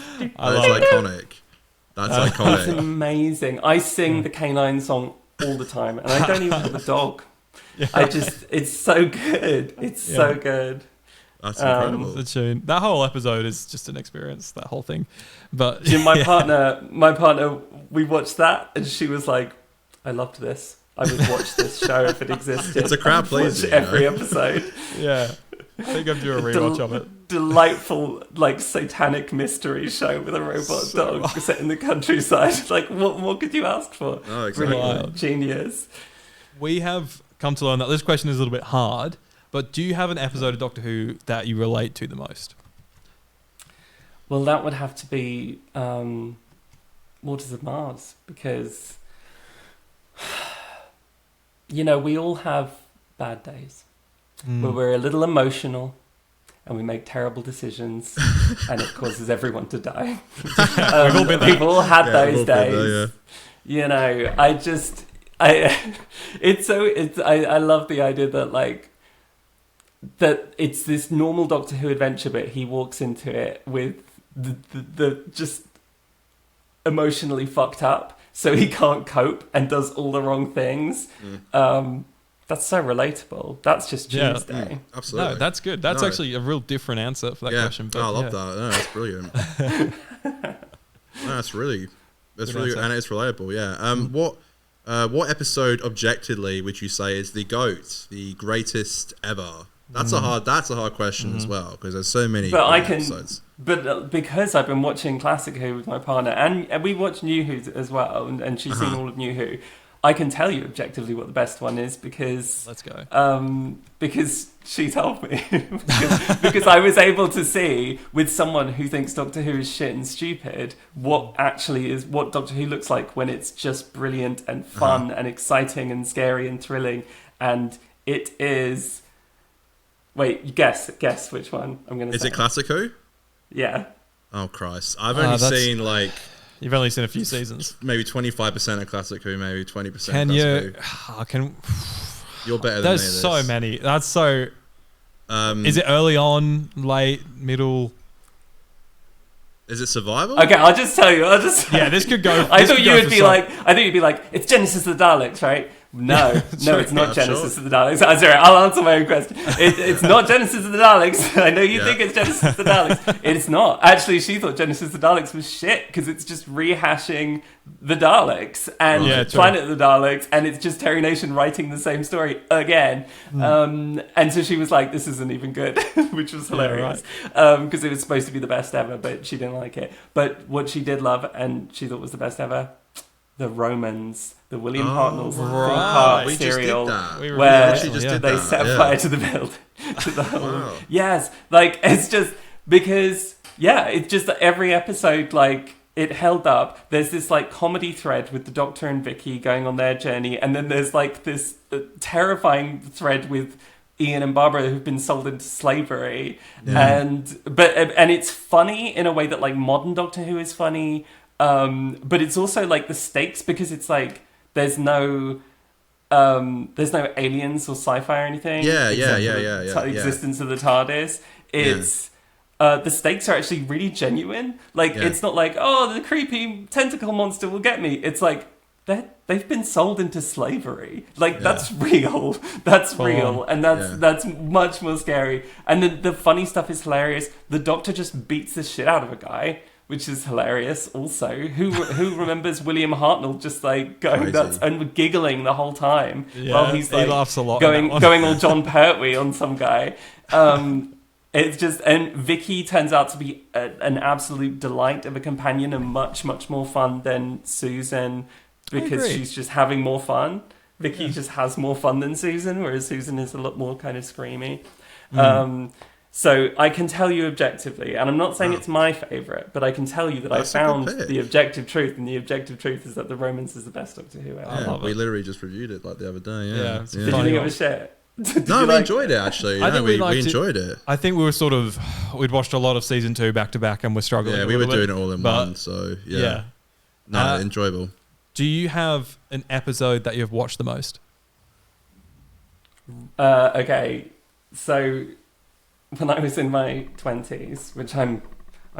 Speaker 1: That's iconic.
Speaker 2: It's amazing. I sing the K9 song all the time, and I don't even have a dog. It's so good. It's so good.
Speaker 1: That's incredible.
Speaker 3: The tune. That whole episode is just an experience, that whole thing. But
Speaker 2: my partner, we watched that, and she was like, I loved this. I would watch this show if it existed.
Speaker 1: It's a crowd pleaser.
Speaker 2: Every episode.
Speaker 3: Yeah. I think I'm doing a rewatch of it.
Speaker 2: Delightful, like, satanic mystery show with a robot dog set in the countryside. Like, what more could you ask for?
Speaker 1: Oh, exactly.
Speaker 2: Brilliant. Genius.
Speaker 3: We have come to learn that this question is a little bit hard, but do you have an episode of Doctor Who that you relate to the most?
Speaker 2: Well, that would have to be Waters of Mars, because, you know, we all have bad days where we're a little emotional and we make terrible decisions and it causes everyone to die. We've all had those days. You know, I love the idea that, like, that it's this normal Doctor Who adventure, but he walks into it with the just emotionally fucked up, so he can't cope and does all the wrong things. That's so relatable. That's just Tuesday.
Speaker 1: Absolutely.
Speaker 3: No, that's good. That's actually a real different answer for that question. But
Speaker 1: I love that. No, that's brilliant. No, that's really good, and it's relatable. Yeah. What episode objectively would you say is the GOAT, the greatest ever? That's a hard question as well, because there's so many episodes.
Speaker 2: But because I've been watching Classic Who with my partner, and we watch New Who as well, and she's seen all of New Who, I can tell you objectively what the best one is because
Speaker 3: let's go.
Speaker 2: Because she told me because I was able to see with someone who thinks Doctor Who is shit and stupid what Doctor Who looks like when it's just brilliant and fun and exciting and scary and thrilling, and it is. Wait, guess which one I'm going to say.
Speaker 1: Is it Classic Who?
Speaker 2: Yeah.
Speaker 1: Oh Christ! I've only seen like.
Speaker 3: You've only seen a few seasons.
Speaker 1: Maybe 25% of Classic Who, maybe 20%.
Speaker 3: Can you?
Speaker 1: You're better than me.
Speaker 3: There's so many. That's so. Is it early on, late, middle?
Speaker 1: Is it Survival?
Speaker 2: Okay, I'll just tell you.
Speaker 3: Yeah, this could go.
Speaker 2: I thought you'd be like, it's Genesis of the Daleks, right? No, it's not Genesis of the Daleks. Sorry, I'll answer my own question. It's not Genesis of the Daleks. I know you think it's Genesis of the Daleks. It's not. Actually, she thought Genesis of the Daleks was shit because it's just rehashing the Daleks and Planet of the Daleks, and it's just Terry Nation writing the same story again. And so she was like, this isn't even good, which was hilarious because it was supposed to be the best ever, but she didn't like it. But what she did love and she thought was the best ever, the Romans, the William Hartnell's three-part serial where they set fire to the building. To the whole. Yes, like it's just because it's just that every episode like it held up. There's this like comedy thread with the Doctor and Vicky going on their journey, and then there's like this terrifying thread with Ian and Barbara who've been sold into slavery, and it's funny in a way that like modern Doctor Who is funny. But it's also like the stakes because it's like there's no aliens or sci-fi or anything. Existence of the TARDIS. It's the stakes are actually really genuine. Like it's not like the creepy tentacle monster will get me. It's like they've been sold into slavery. Like that's real. That's real, and that's much more scary. And then the funny stuff is hilarious. The Doctor just beats the shit out of a guy, which is hilarious also. Who remembers William Hartnell just like going nuts and giggling the whole time while he's like
Speaker 3: he laughs a lot
Speaker 2: going all John Pertwee on some guy. It's just, and Vicky turns out to be an absolute delight of a companion and much, much more fun than Susan because she's just having more fun. Vicky just has more fun than Susan, whereas Susan is a lot more kind of screamy. So I can tell you objectively, and I'm not saying it's my favourite, but I can tell you that I found the objective truth, and the objective truth is that The Romans is the best Doctor Who ever.
Speaker 1: We literally just reviewed it like the other day.
Speaker 2: Did you think it was shit?
Speaker 1: No, we enjoyed it actually. We enjoyed it.
Speaker 3: I think we were we'd watched a lot of season 2 back to back, and we're struggling.
Speaker 1: Yeah, we were doing it all in one. So no, enjoyable.
Speaker 3: Do you have an episode that you've watched the most?
Speaker 2: Okay, so when I was in my 20s, which I'm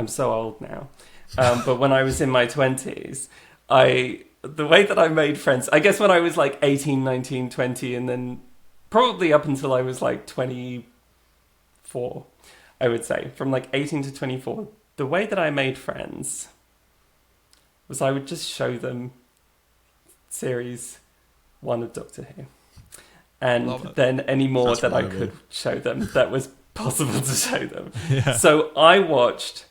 Speaker 2: so old now, but when I was in my 20s, the way that I made friends, I guess when I was like 18, 19, 20, and then probably up until I was like 24, I would say, from like 18 to 24, the way that I made friends was I would just show them series 1 of Doctor Who. And then any more that I could show them that was possible to show them. So I watched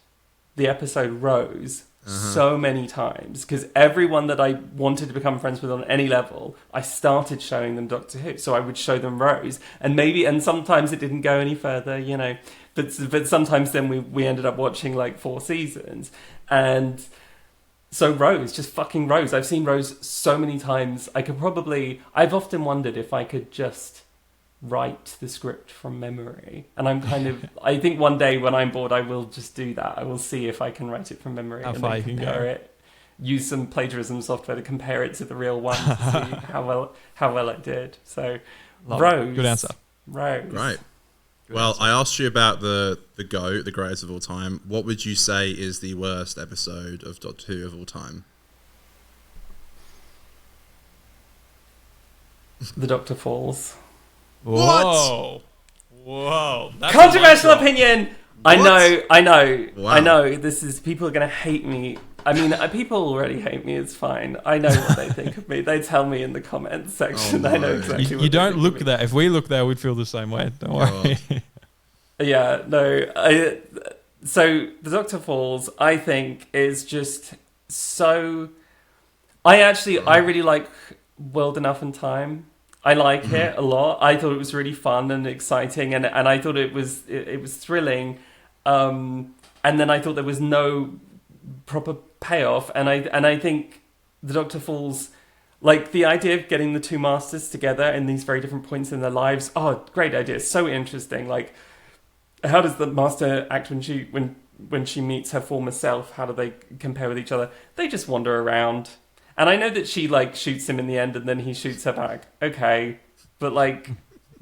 Speaker 2: the episode Rose so many times because everyone that I wanted to become friends with on any level, I started showing them Doctor Who. So I would show them Rose, and sometimes it didn't go any further, you know, but sometimes then we ended up watching like 4 seasons. And so Rose, just fucking Rose. I've seen Rose so many times. I've often wondered if I could just write the script from memory. And I think one day when I'm bored, I will just do that. I will see if I can write it from memory and then compare it. Use some plagiarism software to compare it to the real one to see how well it did. So Rose.
Speaker 3: Good answer.
Speaker 2: Rose.
Speaker 1: Right. Well, I asked you about the GOAT, the greatest of all time. What would you say is the worst episode of Doctor Who of all time?
Speaker 2: The Doctor Falls.
Speaker 3: Whoa. Whoa. That's
Speaker 2: Controversial opinion.
Speaker 1: What?
Speaker 2: I know.
Speaker 1: Wow.
Speaker 2: I know. People are going to hate me. I mean, people already hate me. It's fine. I know what they think of me. They tell me in the comments section.
Speaker 1: Oh
Speaker 2: I know
Speaker 1: my.
Speaker 2: exactly what
Speaker 3: You
Speaker 2: they
Speaker 3: don't
Speaker 2: think
Speaker 3: look
Speaker 2: of me.
Speaker 3: there. If we look there, we'd feel the same way. Don't worry.
Speaker 2: Yeah, no. So the Doctor Falls, I think, is just so. I really like World Enough and Time. I like it a lot. I thought it was really fun and exciting, and I thought it was thrilling. And then I thought there was no proper payoff, and I think the Doctor Falls, like the idea of getting the two masters together in these very different points in their lives. Oh, great idea! So interesting. Like, how does the master act when she meets her former self? How do they compare with each other? They just wander around. And I know that she like shoots him in the end and then he shoots her back. Okay. But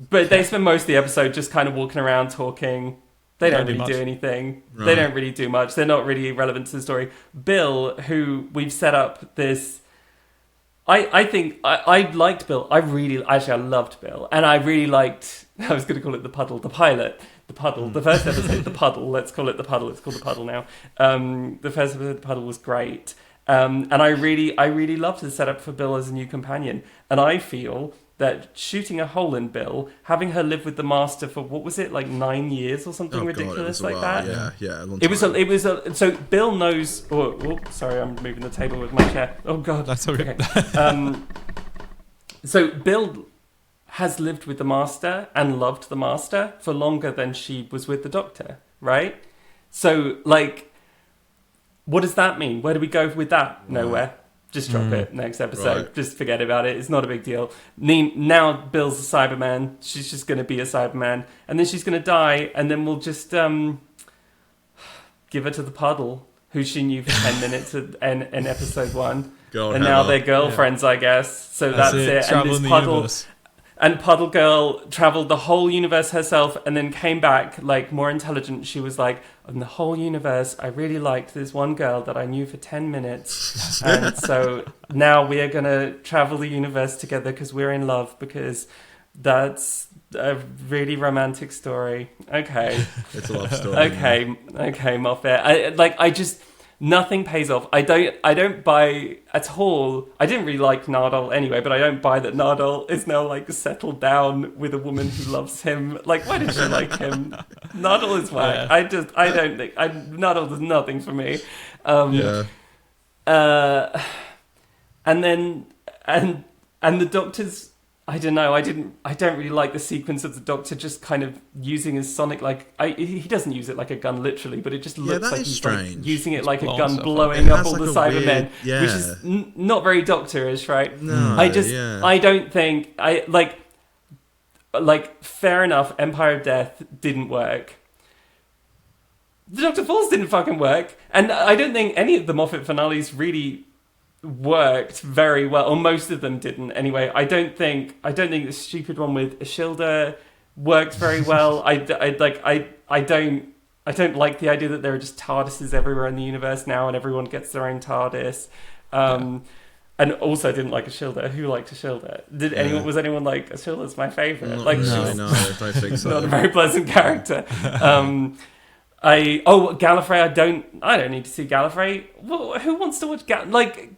Speaker 2: they spend most of the episode just kind of walking around talking. They don't really do anything. Right. They don't really do much. They're not really relevant to the story. Bill, who we've set up this... I think I liked Bill. I loved Bill. And I really liked... I was going to call it the puddle. The pilot. The puddle. The first episode, the puddle. Let's call it the puddle. It's called the puddle now. The first episode, the puddle, was great. And I really loved the setup for Bill as a new companion. And I feel that shooting a hole in Bill, having her live with the master for, what was it, like 9 years or something ridiculous like that?
Speaker 1: Yeah, a long
Speaker 2: time. So Bill knows... Oh, sorry, I'm moving the table with my chair. Oh, God.
Speaker 3: That's okay.
Speaker 2: So Bill has lived with the master and loved the master for longer than she was with the Doctor, right? So, like... What does that mean? Where do we go with that? Nowhere. Just drop it next episode.
Speaker 1: Right.
Speaker 2: Just forget about it. It's not a big deal. Now Bill's a Cyberman. She's just going to be a Cyberman. And then she's going to die. And then we'll just give her to the puddle, who she knew for 10 minutes in episode 1. And now they're girlfriends, I guess. So that's it.
Speaker 3: Travel in the universe.
Speaker 2: And Puddle Girl traveled the whole universe herself and then came back, like, more intelligent. She was like, in the whole universe, I really liked this one girl that I knew for 10 minutes. And so now we are going to travel the universe together because we're in love, because that's a really romantic story. Okay.
Speaker 1: It's a love story.
Speaker 2: Okay, Moffat. Nothing pays off. I don't buy at all. I didn't really like Nardole anyway, but I don't buy that Nardole is now like settled down with a woman who loves him. Like, why did she like him? Nardole is whack. Yeah. I don't think Nardole does nothing for me. And the Doctor's, I don't know. I don't really like the sequence of the Doctor just kind of using his sonic, he doesn't use it like a gun literally, but it just looks like he's like using it like a gun, blowing up all the Cybermen, which is not very Doctor-ish, right?
Speaker 1: No,
Speaker 2: I don't think fair enough. Empire of Death didn't work. The Doctor Falls didn't fucking work, and I don't think any of the Moffat finales really worked very well, or most of them didn't anyway. I don't think the stupid one with Ishilda worked very well. I don't like the idea that there are just TARDISes everywhere in the universe now and everyone gets their own TARDIS. And also I didn't like Ishilda. Who liked Ishilda? Was anyone like, Ishilda's my favourite?
Speaker 1: No, I don't think so.
Speaker 2: Not a very pleasant character. Gallifrey, I don't need to see Gallifrey. Well, who wants to watch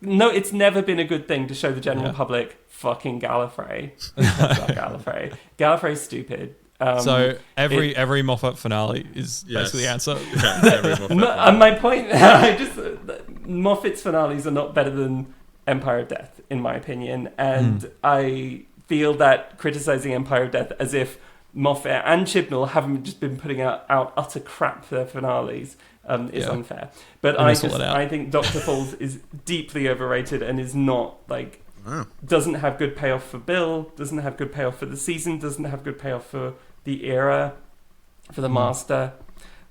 Speaker 2: no, it's never been a good thing to show the general public fucking Gallifrey. Gallifrey. Gallifrey's stupid.
Speaker 3: So every Moffat finale is basically the answer.
Speaker 2: Yeah, my point, Moffat's finales are not better than Empire of Death, in my opinion. And I feel that criticising Empire of Death as if Moffat and Chibnall haven't just been putting out utter crap for their finales is unfair. But I think Doctor Falls is deeply overrated and is not doesn't have good payoff for Bill, doesn't have good payoff for the season, doesn't have good payoff for the era, for the Master.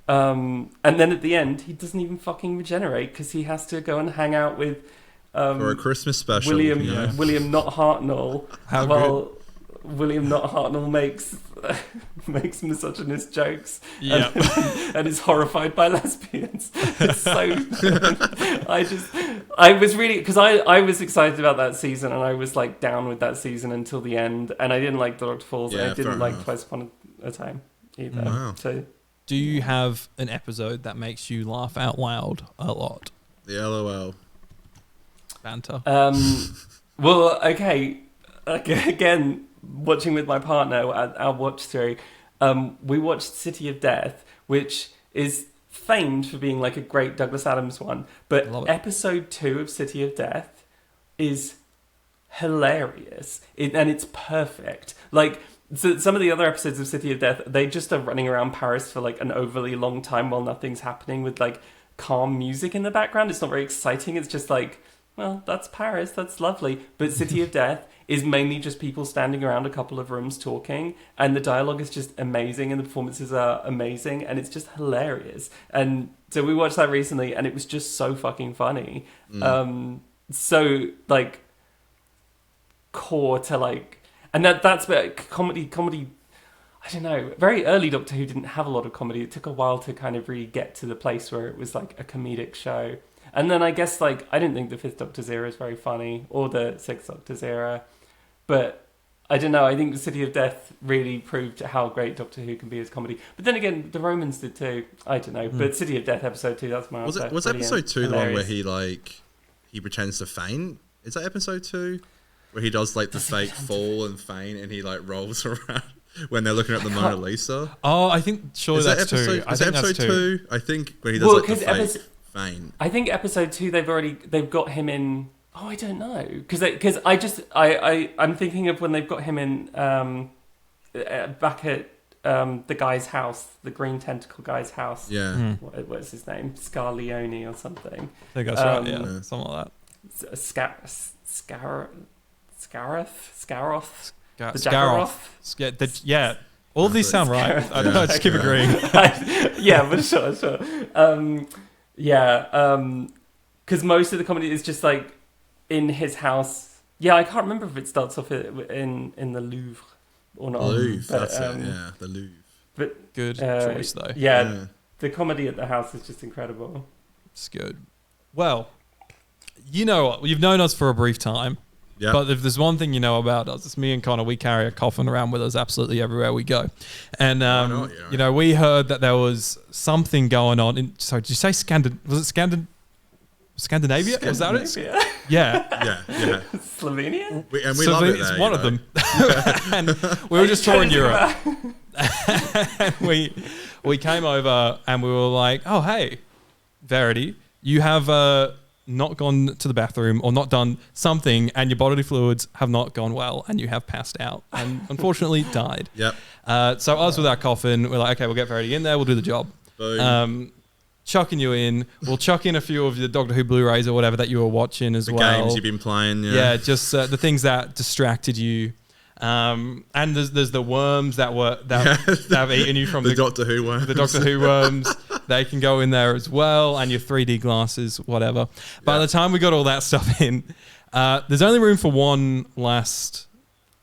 Speaker 2: And then at the end, he doesn't even fucking regenerate because he has to go and hang out with
Speaker 1: for a Christmas special,
Speaker 2: William Not Hartnell. William Not Hartnell makes misogynist jokes
Speaker 3: Yeah.
Speaker 2: and is horrified by lesbians. It's so I was really, because I was excited about that season, and I was like down with that season until the end, and I didn't like Dr. Falls, and I didn't like
Speaker 1: enough.
Speaker 2: Twice Upon a Time either.
Speaker 1: Wow.
Speaker 2: So
Speaker 3: Do you have an episode that makes you laugh out loud a lot?
Speaker 1: The LOL.
Speaker 3: Banter.
Speaker 2: well, okay, again, watching with my partner, our watch through, we watched City of Death, which is famed for being like a great Douglas Adams one, but
Speaker 3: Love it.
Speaker 2: episode 2 of City of Death is hilarious, and it's perfect. Like, so some of the other episodes of City of Death, they just are running around Paris for like an overly long time while nothing's happening, with like calm music in the background. It's not very exciting. It's just like, well, that's Paris, that's lovely. But City of Death is mainly just people standing around a couple of rooms talking, and the dialogue is just amazing, and the performances are amazing, and it's just hilarious. And so we watched that recently, and it was just so fucking funny. So like core to like, and that's where comedy. I don't know. Very early Doctor Who didn't have a lot of comedy. It took a while to kind of really get to the place where it was like a comedic show. And then I guess like I didn't think the Fifth Doctor's era is very funny, or the Sixth Doctor's era, but I don't know. I think the City of Death really proved how great Doctor Who can be as comedy. But then again, the Romans did too. I don't know. But City of Death episode 2, that's my answer.
Speaker 1: Was
Speaker 2: Brilliant.
Speaker 1: episode 2 the one where
Speaker 2: Hilarious.
Speaker 1: he pretends to faint? Is that episode 2? Where he does like the fake fall and faint, and he like rolls around when they're looking at the Mona Lisa?
Speaker 3: Oh, I think surely
Speaker 1: Is
Speaker 3: that's
Speaker 1: that episode,
Speaker 3: 2. I
Speaker 1: is
Speaker 3: think
Speaker 1: that episode
Speaker 3: that's 2.
Speaker 1: 2? I think when he does like the
Speaker 2: 'cause
Speaker 1: fake faint.
Speaker 2: I think episode 2 they've got him in. Oh, I don't know, because I'm thinking of when they've got him in back at the guy's house, the green tentacle guy's house.
Speaker 1: Yeah.
Speaker 2: What's his name? Scarleone or something.
Speaker 3: I think that's right, yeah. Something like that.
Speaker 2: Scaroth. The
Speaker 3: Scaroth. Yeah. All of these sound right. I don't know, just keep agreeing.
Speaker 2: Yeah, but sure. Because most of the comedy is just like in his house. Yeah, I can't remember if it starts off in the Louvre or not.
Speaker 1: Louvre,
Speaker 2: but,
Speaker 1: that's it, yeah. The Louvre.
Speaker 2: But
Speaker 3: Good choice, though.
Speaker 2: Yeah, the comedy at the house is just incredible.
Speaker 3: It's good. Well, you know, you've known us for a brief time.
Speaker 1: Yeah.
Speaker 3: But if there's one thing you know about us, it's me and Connor. We carry a coffin around with us absolutely everywhere we go. And, you know, we heard that there was something going on in... Sorry, did you say Scandinavia? Was that it? Yeah.
Speaker 1: Yeah.
Speaker 2: Slovenia?
Speaker 1: We love it there,
Speaker 3: it's one of them. And we were just touring Europe. And we came over and we were like, oh, hey, Verity, you have... not gone to the bathroom or not done something, and your bodily fluids have not gone well, and you have passed out and unfortunately died.
Speaker 1: Yep.
Speaker 3: So us with our coffin, we're like, okay, we'll get Verity in there, we'll do the job.
Speaker 1: Boom.
Speaker 3: Chucking you in, we'll chuck in a few of the Doctor Who Blu-rays or whatever that you were watching as well.
Speaker 1: The games you've been playing, yeah.
Speaker 3: Yeah, just the things that distracted you. And there's the worms that have eaten you from
Speaker 1: the Doctor Who worms.
Speaker 3: The Doctor Who worms. They can go in there as well, and your 3D glasses, whatever. By the time we got all that stuff in, there's only room for one last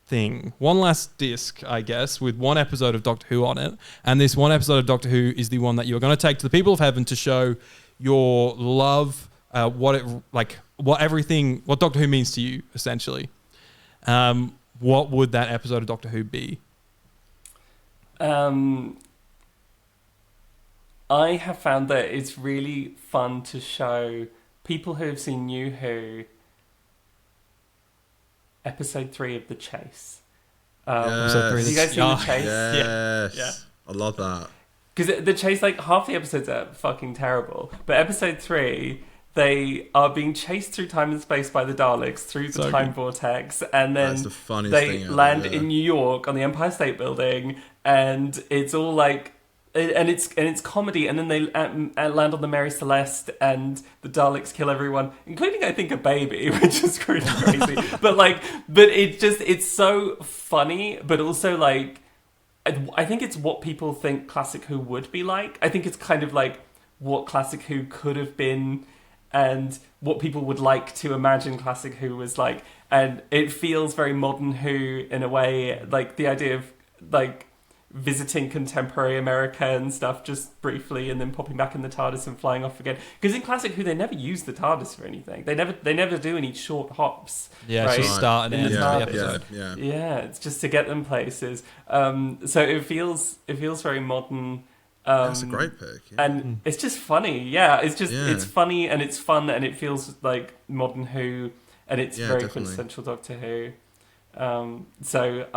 Speaker 3: thing, one last disc, I guess, with one episode of Doctor Who on it. And this one episode of Doctor Who is the one that you're going to take to the people of heaven to show your love, what Doctor Who means to you, essentially. What would that episode of Doctor Who be?
Speaker 2: I have found that it's really fun to show people who have seen New Who episode 3 of The Chase.
Speaker 3: Episode 3
Speaker 2: have you guys seen The Chase?
Speaker 1: Yes.
Speaker 2: Yeah.
Speaker 1: I love that.
Speaker 2: Because The Chase, like, half the episodes are fucking terrible. But episode 3, they are being chased through time and space by the Daleks through the time vortex, and then
Speaker 1: That's the funniest
Speaker 2: they
Speaker 1: thing ever,
Speaker 2: land
Speaker 1: yeah.
Speaker 2: in New York on the Empire State Building, and it's all like, and it's comedy, and then they land on the Mary Celeste, and the Daleks kill everyone, including I think a baby, which is pretty crazy. but it's so funny, but also like, I think it's what people think Classic Who would be like. I think it's kind of like what Classic Who could have been. and what people would like to imagine classic Who was like. And it feels very modern Who in a way, like the idea of like visiting contemporary America and stuff just briefly and then popping back in the TARDIS and flying off again. Because in classic Who, they never use the TARDIS for anything. They never do any short hops.
Speaker 3: Yeah,
Speaker 2: right?
Speaker 3: it's just start and end of the episode.
Speaker 2: Yeah, it's just to get them places. So it feels very modern.
Speaker 1: That's a great pick. Yeah.
Speaker 2: And it's just funny. Yeah, it's funny and it's fun and it feels like modern Who and it's very quintessential Doctor Who. So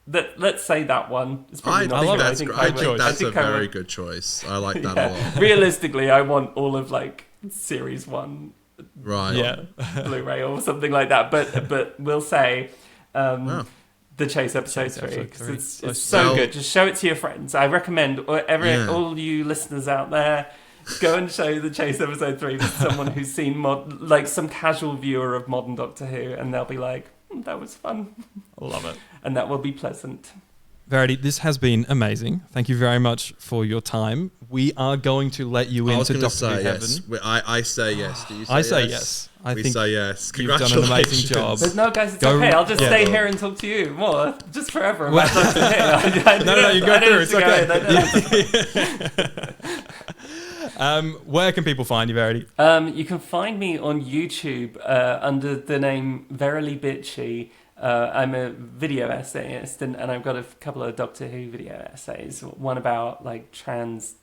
Speaker 2: let's say that one. It's probably not
Speaker 3: love
Speaker 1: that's
Speaker 3: it.
Speaker 1: I think that's a very good choice. I like that a lot.
Speaker 2: Realistically, I want all of like series 1
Speaker 1: right.
Speaker 2: Blu-ray or something like that. But we'll say the Chase episode 3 because it's so good. Just show it to your friends. I recommend all you listeners out there, go and show the Chase episode 3 to someone who's seen like some casual viewer of modern Doctor Who, and they'll be like, that was fun.
Speaker 3: I love it.
Speaker 2: And that will be pleasant.
Speaker 3: Verity, this has been amazing. Thank you very much for your time. We are going to let you into Doctor Who Heaven.
Speaker 1: I say yes. Do you say
Speaker 3: I say
Speaker 1: yes?
Speaker 3: yes.
Speaker 1: We say yes.
Speaker 3: You've done an amazing job.
Speaker 2: But no, guys, it's okay. I'll just stay here and talk to you more, just forever about Doctor Who.
Speaker 3: No, you go through. It's okay. Where can people find you, Verity?
Speaker 2: You can find me on YouTube under the name Verity Ritchie. I'm a video essayist, and I've got a couple of Doctor Who video essays. One about like trans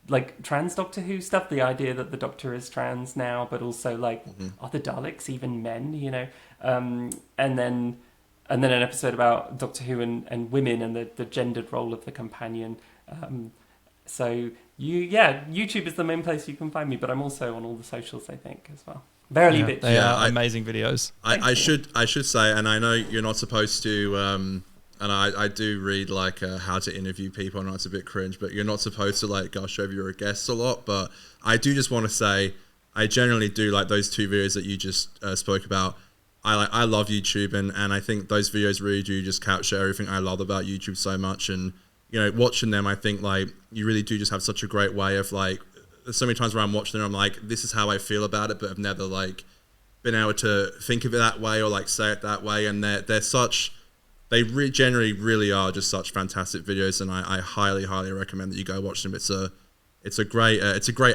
Speaker 2: Doctor Who stuff, the idea that the Doctor is trans now, but also like are the Daleks even men? You know, and then an episode about Doctor Who and women and the gendered role of the companion. So YouTube is the main place you can find me, but I'm also on all the socials, I think, as well. Verily bitch.
Speaker 3: They are amazing videos.
Speaker 1: I should say, and I know you're not supposed to, and I do read like how to interview people. I know it's a bit cringe, but you're not supposed to like gush over your guests a lot. But I do just want to say, I generally do like those 2 videos that you just spoke about. I love YouTube, and I think those videos really do just capture everything I love about YouTube so much. And you know, watching them, I think like you really do just have such a great way of like. There's so many times where I'm watching them, I'm like, this is how I feel about it, but I've never like been able to think of it that way or like say it that way. And they generally really are just such fantastic videos, and I highly recommend that you go watch them. It's a great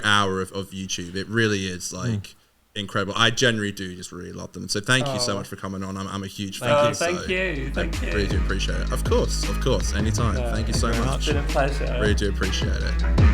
Speaker 1: hour of YouTube. It really is like incredible. I generally do just really love them. So thank you so much for coming on. I'm a huge fan.
Speaker 2: Thank you.
Speaker 1: Really do appreciate it. Of course, anytime. Thank you so much.
Speaker 2: It's been a pleasure.
Speaker 1: Really do appreciate it.